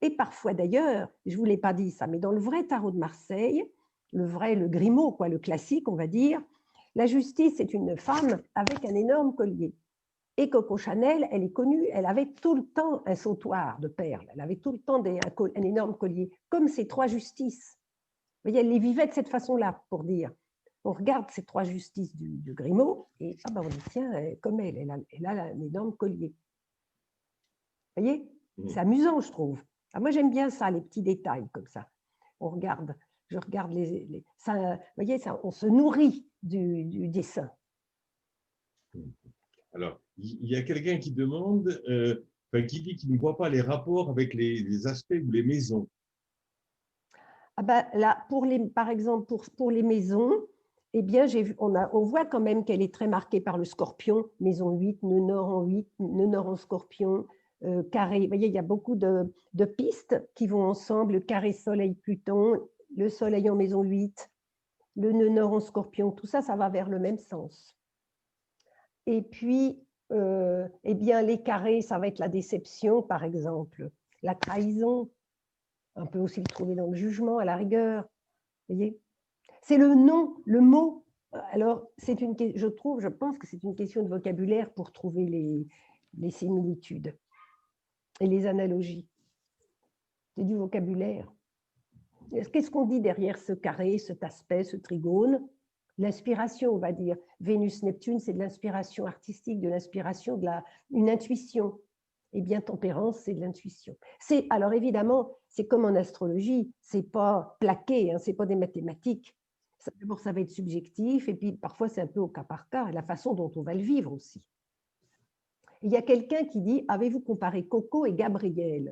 Et parfois d'ailleurs, je ne vous l'ai pas dit ça, mais dans le vrai tarot de Marseille, le Grimaud, le classique, on va dire, la justice est une femme avec un énorme collier. Et Coco Chanel, elle est connue, elle avait tout le temps un sautoir de perles, elle avait tout le temps un énorme collier, comme ces trois justices. Vous voyez, elle les vivait de cette façon-là, pour dire. On regarde ces trois justices du Grimaud, et on dit, tiens, comme elle a un énorme collier. Vous voyez, c'est amusant, je trouve. Moi, j'aime bien ça, les petits détails comme ça. Je regarde ça, vous voyez, ça, on se nourrit du dessin. Alors, il y a quelqu'un qui demande, qui dit qu'il ne voit pas les rapports avec les aspects ou les maisons. Là, par exemple, pour les maisons, eh bien, on voit quand même qu'elle est très marquée par le scorpion, maison 8, nœud nord en 8, nœud nord en scorpion, carré. Vous voyez, il y a beaucoup de pistes qui vont ensemble, le carré soleil-Pluton, le soleil en maison 8, le nœud nord en scorpion, tout ça, ça va vers le même sens. Et puis, eh bien, les carrés, ça va être la déception, par exemple, la trahison. On peut aussi le trouver dans le jugement, à la rigueur. Vous voyez, c'est le nom, le mot. Alors, je pense que c'est une question de vocabulaire pour trouver les similitudes et les analogies. C'est du vocabulaire. Qu'est-ce qu'on dit derrière ce carré, cet aspect, ce trigone? L'inspiration, on va dire. Vénus-Neptune, c'est de l'inspiration artistique, de l'inspiration, une intuition. Eh bien, tempérance, c'est de l'intuition. Alors, évidemment, c'est comme en astrologie, c'est pas plaqué, c'est pas des mathématiques. D'abord, ça va être subjectif, et puis parfois, c'est un peu au cas par cas, la façon dont on va le vivre aussi. Il y a quelqu'un qui dit, avez-vous comparé Coco et Gabriel?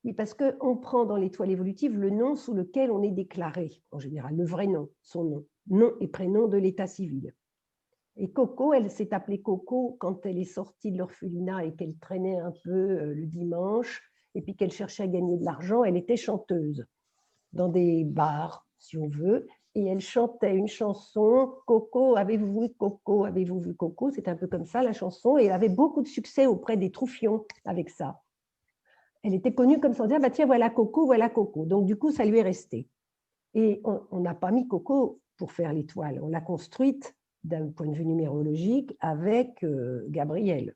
Oui, parce qu'on prend dans l'étoile évolutive le nom sous lequel on est déclaré, en général, le vrai nom, son nom et prénom de l'état civil. Et Coco, elle s'est appelée Coco quand elle est sortie de l'orphelinat et qu'elle traînait un peu le dimanche, et puis qu'elle cherchait à gagner de l'argent. Elle était chanteuse dans des bars, si on veut, et elle chantait une chanson, Coco, avez-vous vu Coco, avez-vous vu Coco? C'est un peu comme ça la chanson, et elle avait beaucoup de succès auprès des troufions avec ça. Elle était connue comme ça, on disait, tiens, voilà Coco, voilà Coco. Donc du coup, ça lui est resté. Et on n'a pas mis Coco pour faire l'étoile, on l'a construite d'un point de vue numérologique avec Gabriel.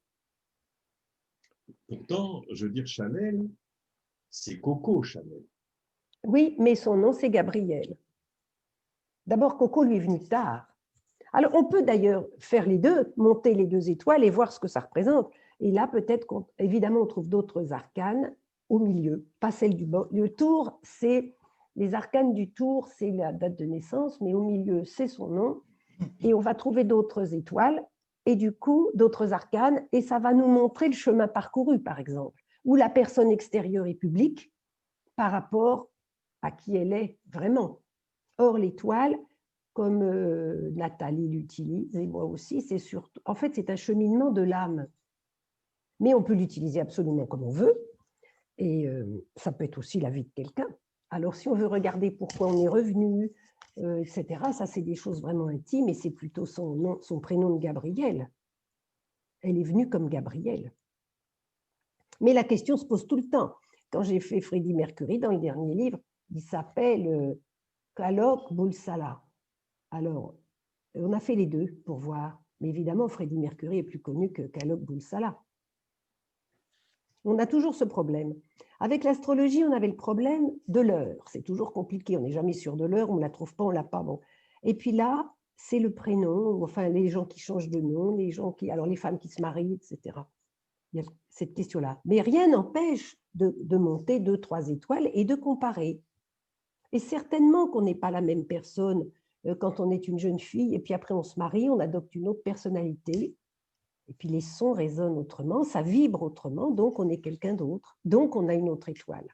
Pourtant, je veux dire, Chanel, c'est Coco Chanel. Oui, mais son nom, c'est Gabriel. D'abord, Coco lui est venu tard. Alors, on peut d'ailleurs faire les deux, monter les deux étoiles et voir ce que ça représente. Et là, peut-être qu'évidemment, on trouve d'autres arcanes au milieu, pas celle du bas. Le tour, c'est les arcanes du tour, c'est la date de naissance, mais au milieu, c'est son nom. Et on va trouver d'autres étoiles et du coup, d'autres arcanes, et ça va nous montrer le chemin parcouru, par exemple, où la personne extérieure est publique par rapport à qui elle est vraiment. Or, l'étoile, comme Nathalie l'utilise, et moi aussi, c'est surtout, en fait, c'est un cheminement de l'âme. Mais on peut l'utiliser absolument comme on veut, et ça peut être aussi la vie de quelqu'un. Alors, si on veut regarder pourquoi on est revenu, etc., ça, c'est des choses vraiment intimes, et c'est plutôt son prénom de Gabriel. Elle est venue comme Gabriel. Mais la question se pose tout le temps. Quand j'ai fait Freddie Mercury, dans le dernier livre, il s'appelle Alok Bulsala. Alors, on a fait les deux pour voir. Mais évidemment, Freddie Mercury est plus connu qu'Alok Bulsala. On a toujours ce problème. Avec l'astrologie, on avait le problème de l'heure. C'est toujours compliqué, on n'est jamais sûr de l'heure, on ne la trouve pas, on ne l'a pas. Bon. Et puis là, c'est le prénom, enfin les gens qui changent de nom, alors les femmes qui se marient, etc. il y a cette question-là. Mais rien n'empêche de monter 2, 3 étoiles et de comparer. Et certainement qu'on n'est pas la même personne quand on est une jeune fille et puis après on se marie, on adopte une autre personnalité. Et puis les sons résonnent autrement, ça vibre autrement, donc on est quelqu'un d'autre. Donc on a une autre étoile,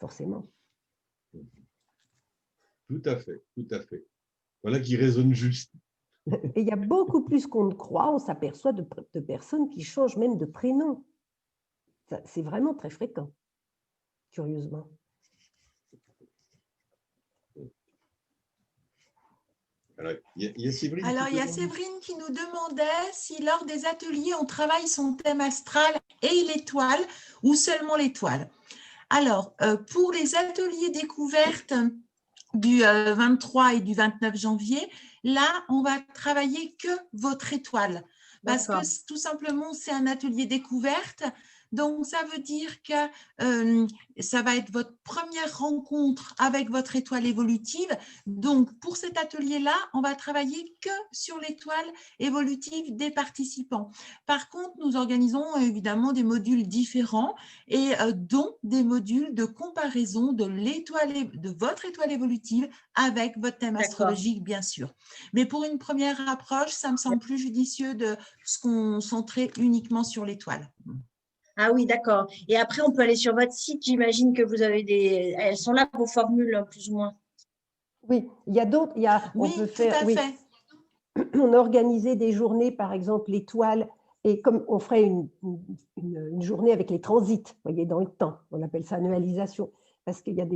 forcément. Tout à fait, tout à fait. Voilà qui résonne juste. Et il y a beaucoup plus qu'on ne croit, on s'aperçoit de personnes qui changent même de prénom. C'est vraiment très fréquent, curieusement. Alors, il y a Séverine. Alors, il y a Séverine qui nous demandait si lors des ateliers, on travaille son thème astral et l'étoile ou seulement l'étoile. Alors, pour les ateliers découvertes du 23 et du 29 janvier, là, on va travailler que votre étoile. Parce que tout simplement, c'est un atelier découverte. Donc, ça veut dire que ça va être votre première rencontre avec votre étoile évolutive. Donc, pour cet atelier-là, on va travailler que sur l'étoile évolutive des participants. Par contre, nous organisons évidemment des modules différents et dont des modules de comparaison de votre étoile évolutive avec votre thème astrologique, bien sûr. Mais pour une première approche, ça me semble plus judicieux de se concentrer uniquement sur l'étoile. Ah oui, d'accord. Et après, on peut aller sur votre site. J'imagine que vous avez elles sont là, vos formules, plus ou moins. Oui, il y a d'autres. Oui, tout à fait. On a organisé des journées, par exemple, l'étoile, et comme on ferait une journée avec les transits, vous voyez, dans le temps. On appelle ça annualisation. Parce qu'il y a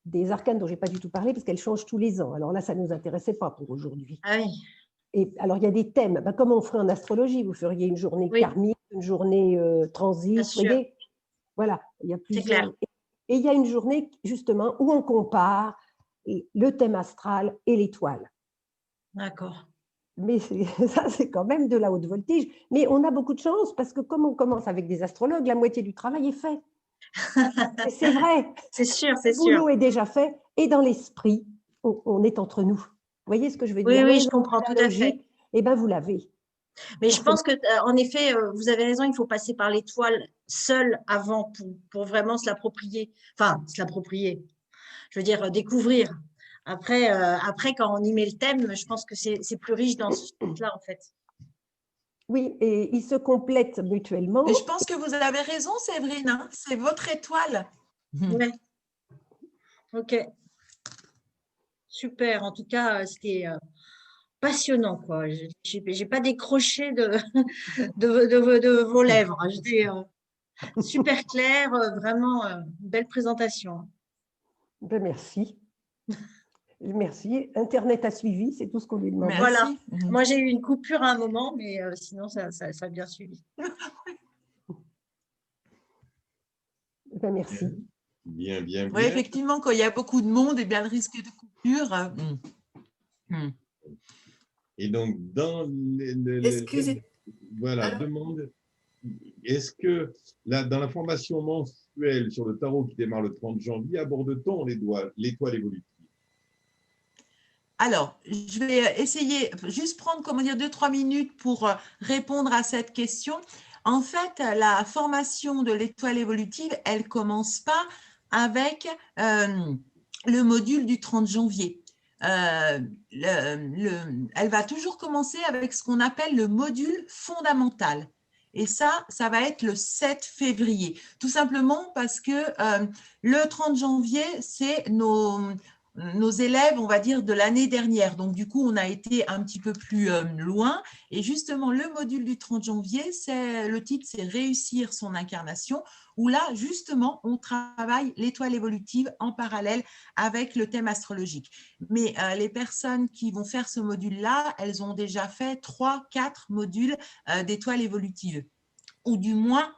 des arcanes dont je n'ai pas du tout parlé, parce qu'elles changent tous les ans. Alors là, ça ne nous intéressait pas pour aujourd'hui. Ah oui. Et alors, il y a des thèmes, comme on ferait en astrologie, vous feriez une journée karmique, une journée transit, vous voyez. Voilà, il y a plusieurs. C'est clair. Et il y a une journée, justement, où on compare le thème astral et l'étoile. D'accord. Mais ça, c'est quand même de la haute voltige. Mais on a beaucoup de chance, parce que comme on commence avec des astrologues, la moitié du travail est fait. C'est vrai. C'est sûr, c'est sûr. Le boulot est déjà fait, et dans l'esprit, on est entre nous. Vous voyez ce que je veux dire? Oui, je comprends tout à fait. Eh bien, vous l'avez. Mais je pense que, en effet, vous avez raison, il faut passer par l'étoile seule avant pour vraiment se l'approprier. Enfin, se l'approprier. Je veux dire, découvrir. Après, quand on y met le thème, je pense que c'est plus riche dans ce sens-là, en fait. Oui, et ils se complètent mutuellement. Et je pense que vous avez raison, Séverine, hein, c'est votre étoile. Ouais. Ok. Super. En tout cas, c'était passionnant, quoi. J'ai pas décroché de vos lèvres. J'étais super clair, vraiment une belle présentation. Ben, merci. Merci. Internet a suivi, c'est tout ce qu'on lui demande. Voilà. Moi, j'ai eu une coupure à un moment, mais sinon, ça a bien suivi. Ben, merci. Bien. Oui, effectivement, quand il y a beaucoup de monde, et bien le risque de coupure. Et donc, dans Excusez. Voilà, alors, demande, est-ce que dans la formation mensuelle sur le tarot qui démarre le 30 janvier, aborde-t-on l'étoile évolutive? Alors, je vais essayer, juste prendre, 2-3 minutes pour répondre à cette question. En fait, la formation de l'étoile évolutive, elle ne commence pas avec le module du 30 janvier. Elle va toujours commencer avec ce qu'on appelle le module fondamental. Et ça va être le 7 février. Tout simplement parce que le 30 janvier, c'est nos élèves, on va dire, de l'année dernière. Donc, du coup, on a été un petit peu plus loin. Et justement, le module du 30 janvier, le titre, c'est « Réussir son incarnation », où là, justement, on travaille l'étoile évolutive en parallèle avec le thème astrologique. Mais les personnes qui vont faire ce module-là, elles ont déjà fait 3-4 modules d'étoile évolutive, ou du moins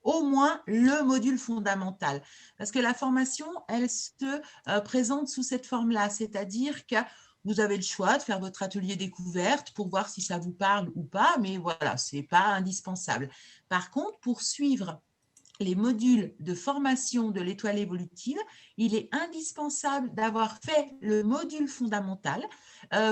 au moins le module fondamental. Parce que la formation, elle se présente sous cette forme-là, c'est-à-dire que vous avez le choix de faire votre atelier découverte pour voir si ça vous parle ou pas, mais voilà, ce n'est pas indispensable. Par contre, pour suivre les modules de formation de l'étoile évolutive, il est indispensable d'avoir fait le module fondamental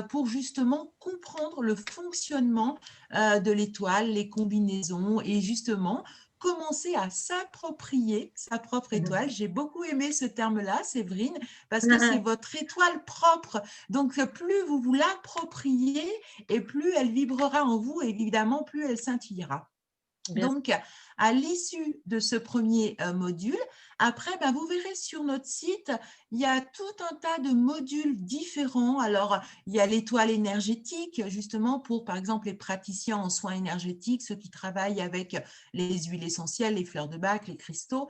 pour justement comprendre le fonctionnement de l'étoile, les combinaisons et justement commencer à s'approprier sa propre étoile. J'ai beaucoup aimé ce terme-là, Séverine, parce que c'est votre étoile propre. Donc, plus vous vous l'appropriez et plus elle vibrera en vous, et évidemment, plus elle scintillera. Donc, à l'issue de ce premier module, après, vous verrez sur notre site, il y a tout un tas de modules différents. Alors, il y a l'étoile énergétique, justement, pour, par exemple, les praticiens en soins énergétiques, ceux qui travaillent avec les huiles essentielles, les fleurs de Bach, les cristaux.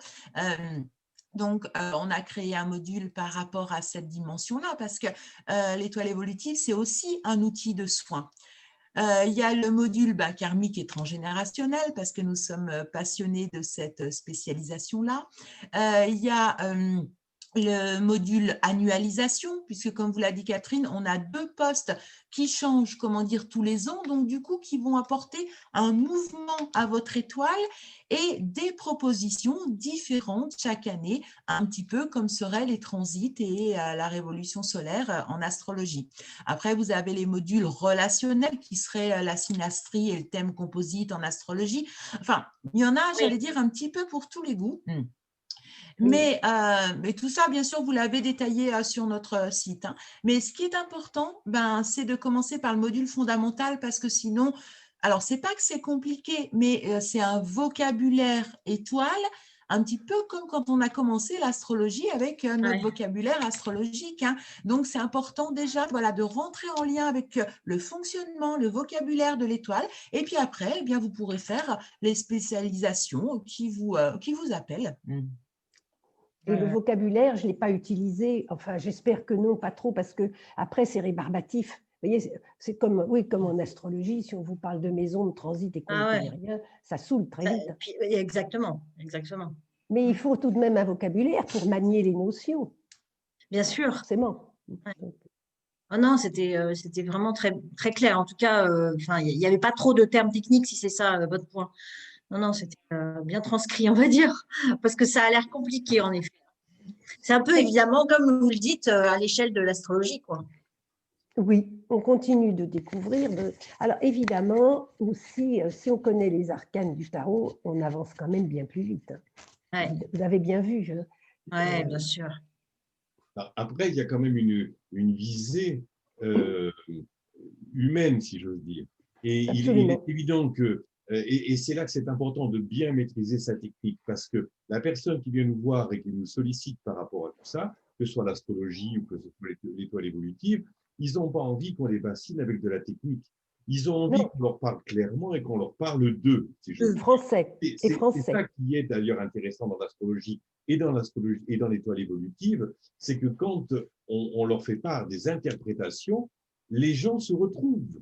Donc, on a créé un module par rapport à cette dimension-là, parce que l'étoile évolutive, c'est aussi un outil de soin. Il y a le module karmique et transgénérationnel, parce que nous sommes passionnés de cette spécialisation-là. Il y a le module annualisation, puisque comme vous l'a dit Catherine, on a 2 postes qui changent, tous les ans, donc du coup, qui vont apporter un mouvement à votre étoile et des propositions différentes chaque année, un petit peu comme seraient les transits et la révolution solaire en astrologie. Après, vous avez les modules relationnels qui seraient la synastrie et le thème composite en astrologie. Enfin, il y en a, j'allais dire, un petit peu pour tous les goûts. Mais tout ça, bien sûr, vous l'avez détaillé sur notre site. Mais ce qui est important, c'est de commencer par le module fondamental parce que sinon, alors, ce n'est pas que c'est compliqué, mais c'est un vocabulaire étoile, un petit peu comme quand on a commencé l'astrologie avec notre vocabulaire astrologique. Donc, c'est important déjà de rentrer en lien avec le fonctionnement, le vocabulaire de l'étoile. Et puis après, eh bien, vous pourrez faire les spécialisations qui vous appellent. Et le vocabulaire, je ne l'ai pas utilisé, enfin j'espère que non, pas trop, parce que après c'est rébarbatif. Vous voyez, c'est comme en astrologie, si on vous parle de maison, de transit et qu'on ne connaît rien, ça saoule très vite. Exactement. Mais il faut tout de même un vocabulaire pour manier les notions. Bien sûr. Forcément. Oh non, c'était vraiment très, très clair. En tout cas, il n'y avait pas trop de termes techniques, si c'est ça votre point. Non, c'était bien transcrit, on va dire, parce que ça a l'air compliqué, en effet. C'est un peu, évidemment, comme vous le dites, à l'échelle de l'astrologie, quoi. Oui, on continue de découvrir. Alors, évidemment, aussi, si on connaît les arcanes du tarot, on avance quand même bien plus vite. Vous avez bien vu. Oui, bien sûr. Après, il y a quand même une visée humaine, si j'ose dire. Et il est évident que et c'est là que c'est important de bien maîtriser sa technique, parce que la personne qui vient nous voir et qui nous sollicite par rapport à tout ça, que ce soit l'astrologie ou que ce soit l'étoile évolutive, ils n'ont pas envie qu'on les bassine avec de la technique. Ils ont envie qu'on leur parle clairement et qu'on leur parle d'eux. Français. C'est ça qui est d'ailleurs intéressant dans l'astrologie et dans l'étoile évolutive, c'est que quand on leur fait part des interprétations, les gens se retrouvent.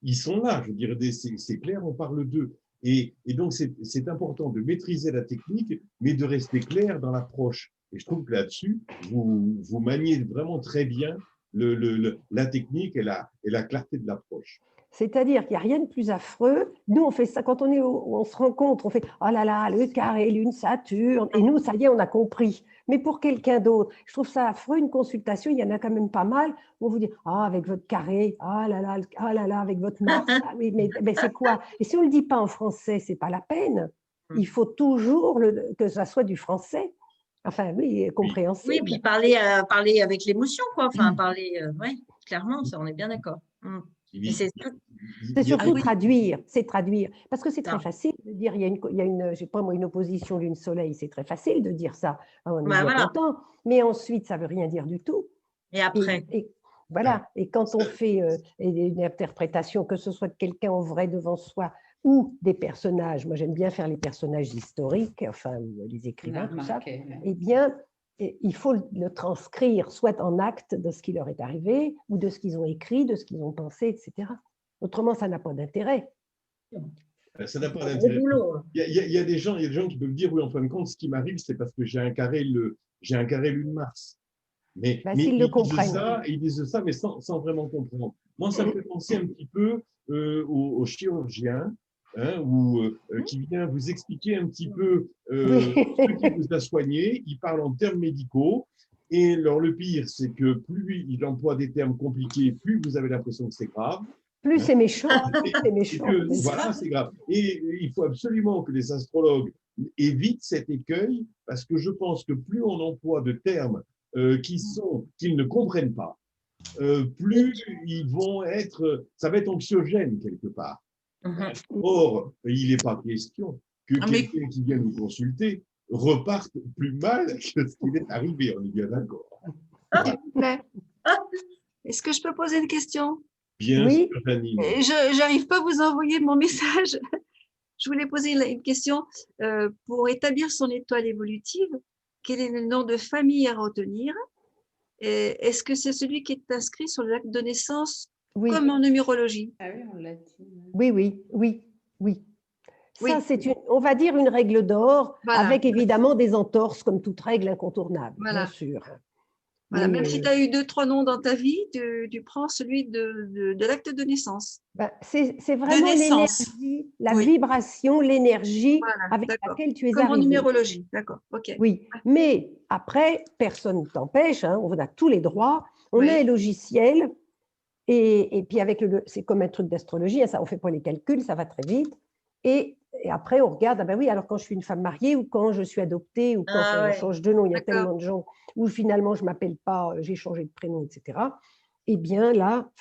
Ils sont là, je dirais, c'est clair, on parle d'eux. Et donc, c'est important de maîtriser la technique, mais de rester clair dans l'approche. Et je trouve que là-dessus, vous maniez vraiment très bien la technique et la clarté de l'approche. C'est-à-dire qu'il n'y a rien de plus affreux. Nous, on fait ça quand on se rencontre, on fait « Oh là là, le carré, Lune, Saturne », et nous, ça y est, on a compris. Mais pour quelqu'un d'autre, je trouve ça affreux, une consultation, il y en a quand même pas mal, on vous dit « Ah, avec votre carré, ah là là, avec votre Mars, ah, oui, mais c'est quoi ?» Et si on ne le dit pas en français, ce n'est pas la peine. Il faut toujours que ça soit du français. Enfin, oui, compréhensible. Oui, puis parler avec l'émotion, quoi. Enfin, oui, clairement, ça, on est bien d'accord. C'est surtout traduire, parce que c'est très facile de dire il y a une opposition lune-soleil, c'est très facile de dire ça, on est bien content, mais ensuite ça veut rien dire du tout. Et après et quand on fait une interprétation, que ce soit de quelqu'un en vrai devant soi ou des personnages, moi j'aime bien faire les personnages historiques, enfin les écrivains, tout ça, eh bien il faut le transcrire, soit en acte de ce qui leur est arrivé, ou de ce qu'ils ont écrit, de ce qu'ils ont pensé, etc. Autrement, ça n'a pas d'intérêt. Ça n'a pas d'intérêt. Il y a des gens qui peuvent dire, oui, en fin de compte, ce qui m'arrive, c'est parce que j'ai un carré Lune-Mars. Mais ils disent ça, mais sans vraiment comprendre. Moi, ça me fait penser un petit peu aux chirurgiens hein, ou qui vient vous expliquer un petit peu Oui. ce qui vous a soigné. Il parle en termes médicaux. Et alors, le pire, c'est que plus il emploie des termes compliqués, plus vous avez l'impression que c'est grave. Plus Hein. c'est méchant, c'est Et méchant. que, voilà, c'est grave. Et il faut absolument que les astrologues évitent cet écueil, parce que je pense que plus on emploie de termes qu'ils ne comprennent pas, plus ils vont être, ça va être anxiogène quelque part. Or, il n'est pas question que Mais quelqu'un qui vient nous consulter reparte plus mal que ce qu'il est arrivé, on est bien d'accord. Mais, est-ce que je peux poser une question? Bien Oui. sûr, Janine. Je n'arrive pas à vous envoyer mon message. Je voulais poser une question. Pour établir son étoile évolutive, quel est le nom de famille à retenir? Est-ce que c'est celui qui est inscrit sur l'acte de naissance Oui. comme en numérologie? Ah oui, on l'a dit. Oui, oui, oui, oui. Oui. Ça, c'est on va dire une règle d'or, Voilà. avec évidemment des entorses comme toute règle incontournable, Voilà. bien sûr. Voilà. Mais, Même si tu as eu 2-3 noms dans ta vie, tu prends celui de l'acte de naissance. ben, c'est vraiment naissance. l'énergie, la Oui. vibration, l'énergie Voilà, avec d'accord. laquelle tu es Comme en arrivé. numérologie. D'accord. OK. Oui, mais après, personne ne t'empêche, hein, on a tous les droits, on Oui. a un logiciel, et puis avec c'est comme un truc d'astrologie, hein, ça, on fait pas les calculs, ça va très vite, et après on regarde, ah ben oui, alors quand je suis une femme mariée, ou quand je suis adoptée, ou quand Ah on ouais. change de nom, il y a D'accord. tellement de gens, où finalement je ne m'appelle pas, j'ai changé de prénom, etc. Eh bien là,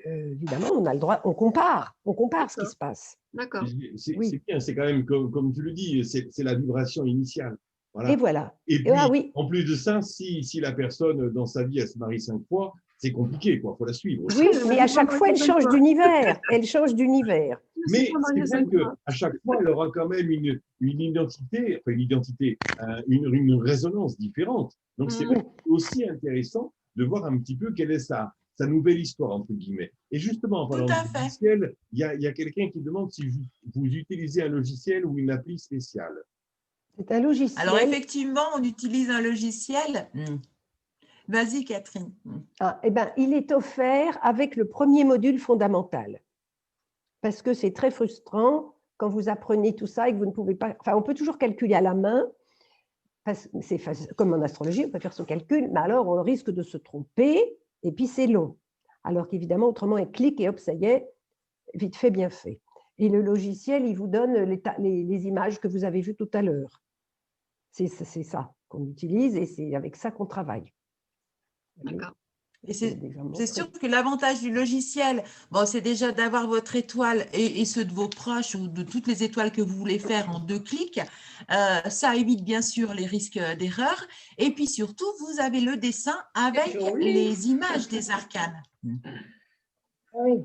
évidemment, on a le droit, on compare ce qui D'accord. se passe. D'accord. C'est Oui. bien, c'est quand même, comme tu le dis, c'est la vibration initiale. Voilà. Et voilà. Et puis, Ah oui, en plus de ça, si la personne, dans sa vie, elle se marie 5 fois, c'est compliqué, quoi. Il faut la suivre aussi. oui, Je me mais suis à pas chaque fois, elle mariée cinq change fois. d'univers. Elle change d'univers. Je me suis Mais pas c'est mariée vrai 5 fois. qu'à chaque fois, elle aura quand même une identité, enfin une identité, une résonance différente. Donc, c'est vrai que c'est aussi intéressant de voir un petit peu quelle est sa nouvelle histoire, entre guillemets. Et justement, en parlant Tout à de fait. logiciel, il y a quelqu'un qui demande si vous utilisez un logiciel ou une appli spéciale. C'est un logiciel. Alors, effectivement, on utilise un logiciel. Vas-y, Catherine. Ah, eh ben, il est offert avec le premier module fondamental. Parce que c'est très frustrant quand vous apprenez tout ça et que vous ne pouvez pas. Enfin, on peut toujours calculer à la main. C'est comme en astrologie, on peut faire son calcul, mais alors on risque de se tromper et puis c'est long. Alors qu'évidemment, autrement, un clic et hop, ça y est, vite fait, bien fait. Et le logiciel, il vous donne les images que vous avez vues tout à l'heure. C'est ça qu'on utilise et c'est avec ça qu'on travaille. D'accord. Et c'est sûr que l'avantage du logiciel, bon, c'est déjà d'avoir votre étoile et ceux de vos proches ou de toutes les étoiles que vous voulez faire en 2 clics. Ça évite bien sûr les risques d'erreur. Et puis surtout, vous avez le dessin avec les images des arcanes. Oui.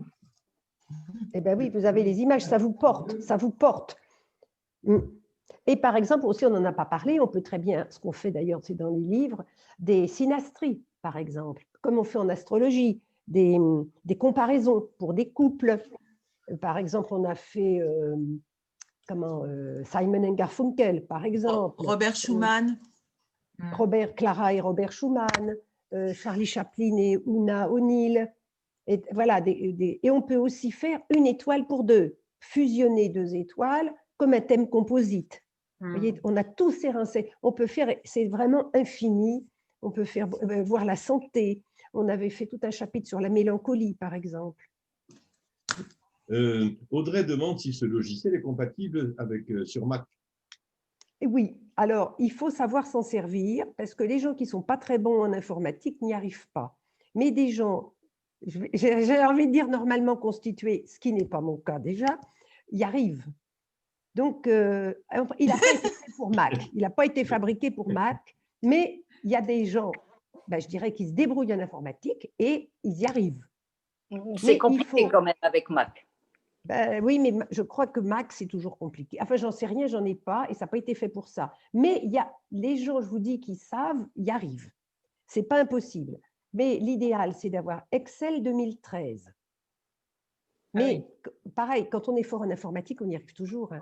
Eh bien oui, vous avez les images, ça vous porte, ça vous porte. Et par exemple, aussi, on n'en a pas parlé, on peut très bien, ce qu'on fait d'ailleurs, c'est dans les livres, des synastries, par exemple, comme on fait en astrologie, des comparaisons pour des couples. Par exemple, on a fait Simon and Garfunkel, par exemple. Robert Schumann. Clara et Robert Schumann, Charlie Chaplin et Una O'Neill. Et voilà, et on peut aussi faire une étoile pour 2, fusionner 2 étoiles comme un thème composite. Vous voyez, on a tous ces rincés. On peut faire, c'est vraiment infini. On peut faire voir la santé. On avait fait tout un chapitre sur la mélancolie, par exemple. Audrey demande si ce logiciel est compatible sur Mac. Et oui, alors il faut savoir s'en servir parce que les gens qui ne sont pas très bons en informatique n'y arrivent pas. Mais des gens, j'ai envie de dire normalement constitués, ce qui n'est pas mon cas déjà, y arrivent. Donc, il n'a pas été fait pour Mac, il n'a pas été fabriqué pour Mac, mais il y a des gens, je dirais, qui se débrouillent en informatique et ils y arrivent. C'est compliqué quand même avec Mac. Oui, mais je crois que Mac, c'est toujours compliqué. Enfin, j'en sais rien, j'en ai pas, et ça n'a pas été fait pour ça. Mais il y a les gens, je vous dis, qui savent, y arrivent. Ce n'est pas impossible. Mais l'idéal, c'est d'avoir Excel 2013. Mais pareil, quand on est fort en informatique, on y arrive toujours. Hein.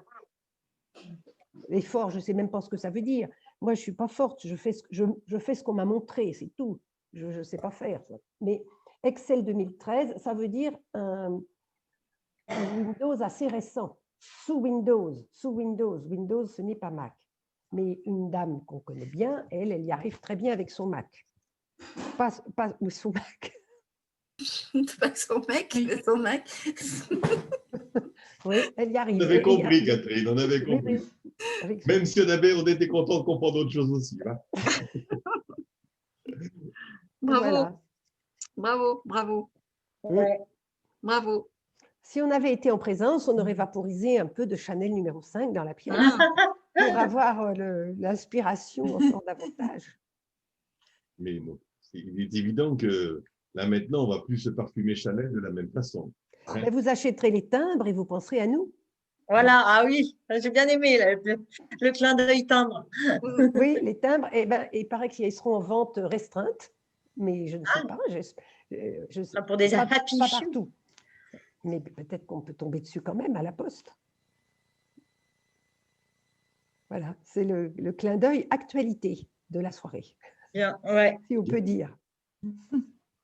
Et fort, je ne sais même pas ce que ça veut dire. Moi, je ne suis pas forte, je fais ce qu'on m'a montré, c'est tout. Je ne sais pas faire. Ça. Mais Excel 2013, ça veut dire un Windows assez récent. sous Windows. Sous Windows. Windows, ce n'est pas Mac. Mais une dame qu'on connaît bien, elle y arrive très bien avec son Mac. Pas ou son Mac. Pas son mec, mais son Mac. Oui, elle y arrive. On avait compris, Catherine, on avait compris. Oui, avec Même si on était content de comprendre d'autres choses aussi. Hein. Bravo, Voilà. bravo, bravo, Ouais. bravo. Si on avait été en présence, on aurait vaporisé un peu de Chanel numéro 5 dans la pièce Ah, pour avoir l'inspiration encore davantage. Mais bon, il est évident que là maintenant, on ne va plus se parfumer Chanel de la même façon. Hein. Mais vous achèterez les timbres et vous penserez à nous. Voilà, ah oui, j'ai bien aimé là, le clin d'œil timbre. Oui, les timbres, il paraît qu'ils seront en vente restreinte, mais je ne sais pas. Je sais, Pour des pas happy few. partout. Mais peut-être qu'on peut tomber dessus quand même à la poste. Voilà, c'est le clin d'œil actualité de la soirée, Bien, ouais. si on peut dire.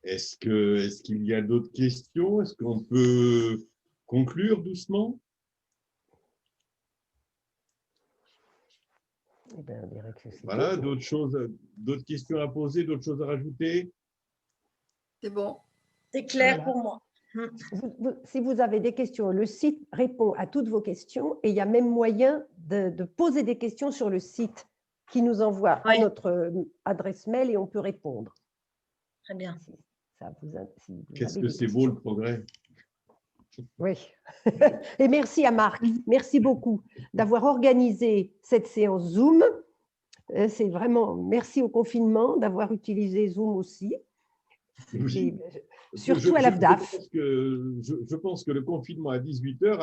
Est-ce qu'il y a d'autres questions? Est-ce qu'on peut conclure doucement? Eh ben, on dirait que c'est Voilà, tout. d'autres questions à poser, d'autres choses à rajouter? c'est bon. C'est clair Voilà. pour moi. Si vous avez des questions, le site répond à toutes vos questions et il y a même moyen de poser des questions sur le site qui nous envoie à Ouais. notre adresse mail et on peut répondre. Très bien. Si vous Qu'est-ce avez que des c'est beau questions. le progrès? Oui. Et merci à Marc. Merci beaucoup d'avoir organisé cette séance Zoom. C'est vraiment merci au confinement d'avoir utilisé Zoom aussi. Oui. Et surtout à l'AFDAF. Je pense que le confinement à 18h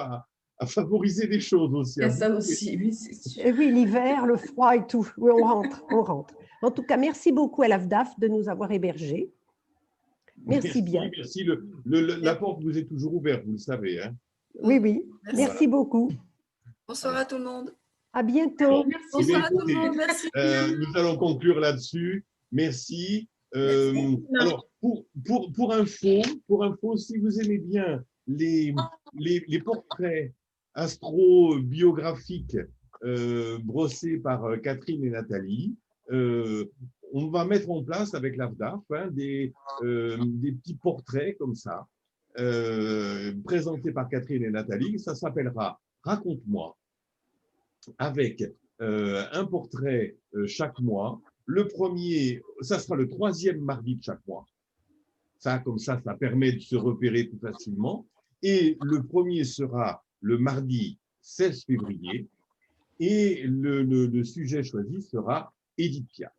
a favorisé des choses aussi. Il y a ça aussi, oui, c'est sûr. Et oui, l'hiver, le froid et tout. Oui, on rentre, on rentre. En tout cas, merci beaucoup à l'AFDAF de nous avoir hébergés. Merci bien. Merci. La porte vous est toujours ouverte, vous le savez. Hein. Oui, oui. Merci beaucoup. Bonsoir à tout le monde. À bientôt. Bonsoir à tout le Écoutez, monde, merci. nous allons conclure là-dessus. Merci. Alors, pour info, si vous aimez bien les portraits astro-biographiques brossés par Catherine et Nathalie, on va mettre en place avec l'AFDAF des petits portraits comme ça, présentés par Catherine et Nathalie. Ça s'appellera « Raconte-moi » avec un portrait chaque mois. Le premier, ça sera le 3e mardi de chaque mois. Comme ça permet de se repérer plus facilement. Et le premier sera le mardi 16 février. Et le sujet choisi sera Édith Piaf.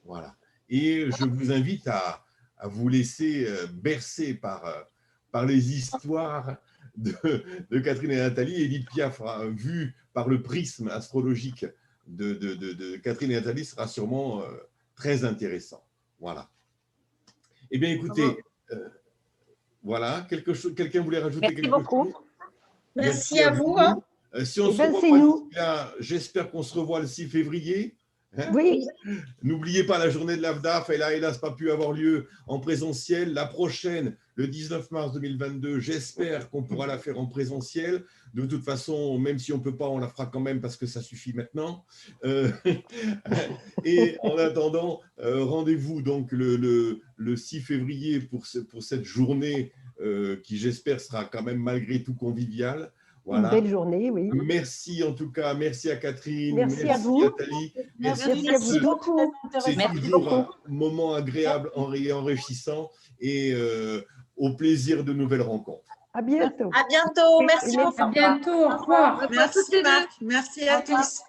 Voilà. Et je vous invite à vous laisser bercer par les histoires de Catherine et Nathalie. Édith Piaf, vue par le prisme astrologique de Catherine et Nathalie, sera sûrement très intéressant. Voilà. Eh bien, écoutez, voilà, quelqu'un voulait rajouter Merci quelque beaucoup. chose? Merci à vous. Hein. Si on se revoit là, j'espère qu'on se revoit le 6 février. Hein? Oui. N'oubliez pas la journée de l'AFDAF, elle a hélas pas pu avoir lieu en présentiel. La prochaine, le 19 mars 2022, j'espère qu'on pourra la faire en présentiel. De toute façon, même si on ne peut pas, on la fera quand même parce que ça suffit maintenant. Et en attendant, rendez-vous donc le 6 février pour cette journée qui, j'espère, sera quand même malgré tout conviviale. Voilà. Une belle journée, oui. Merci en tout cas, merci à Catherine, merci à vous. Nathalie, merci à vous beaucoup. C'est toujours un moment agréable et enrichissant et au plaisir de nouvelles rencontres. À bientôt. À bientôt, merci beaucoup. À bientôt, au revoir. Merci Marc, merci à tous.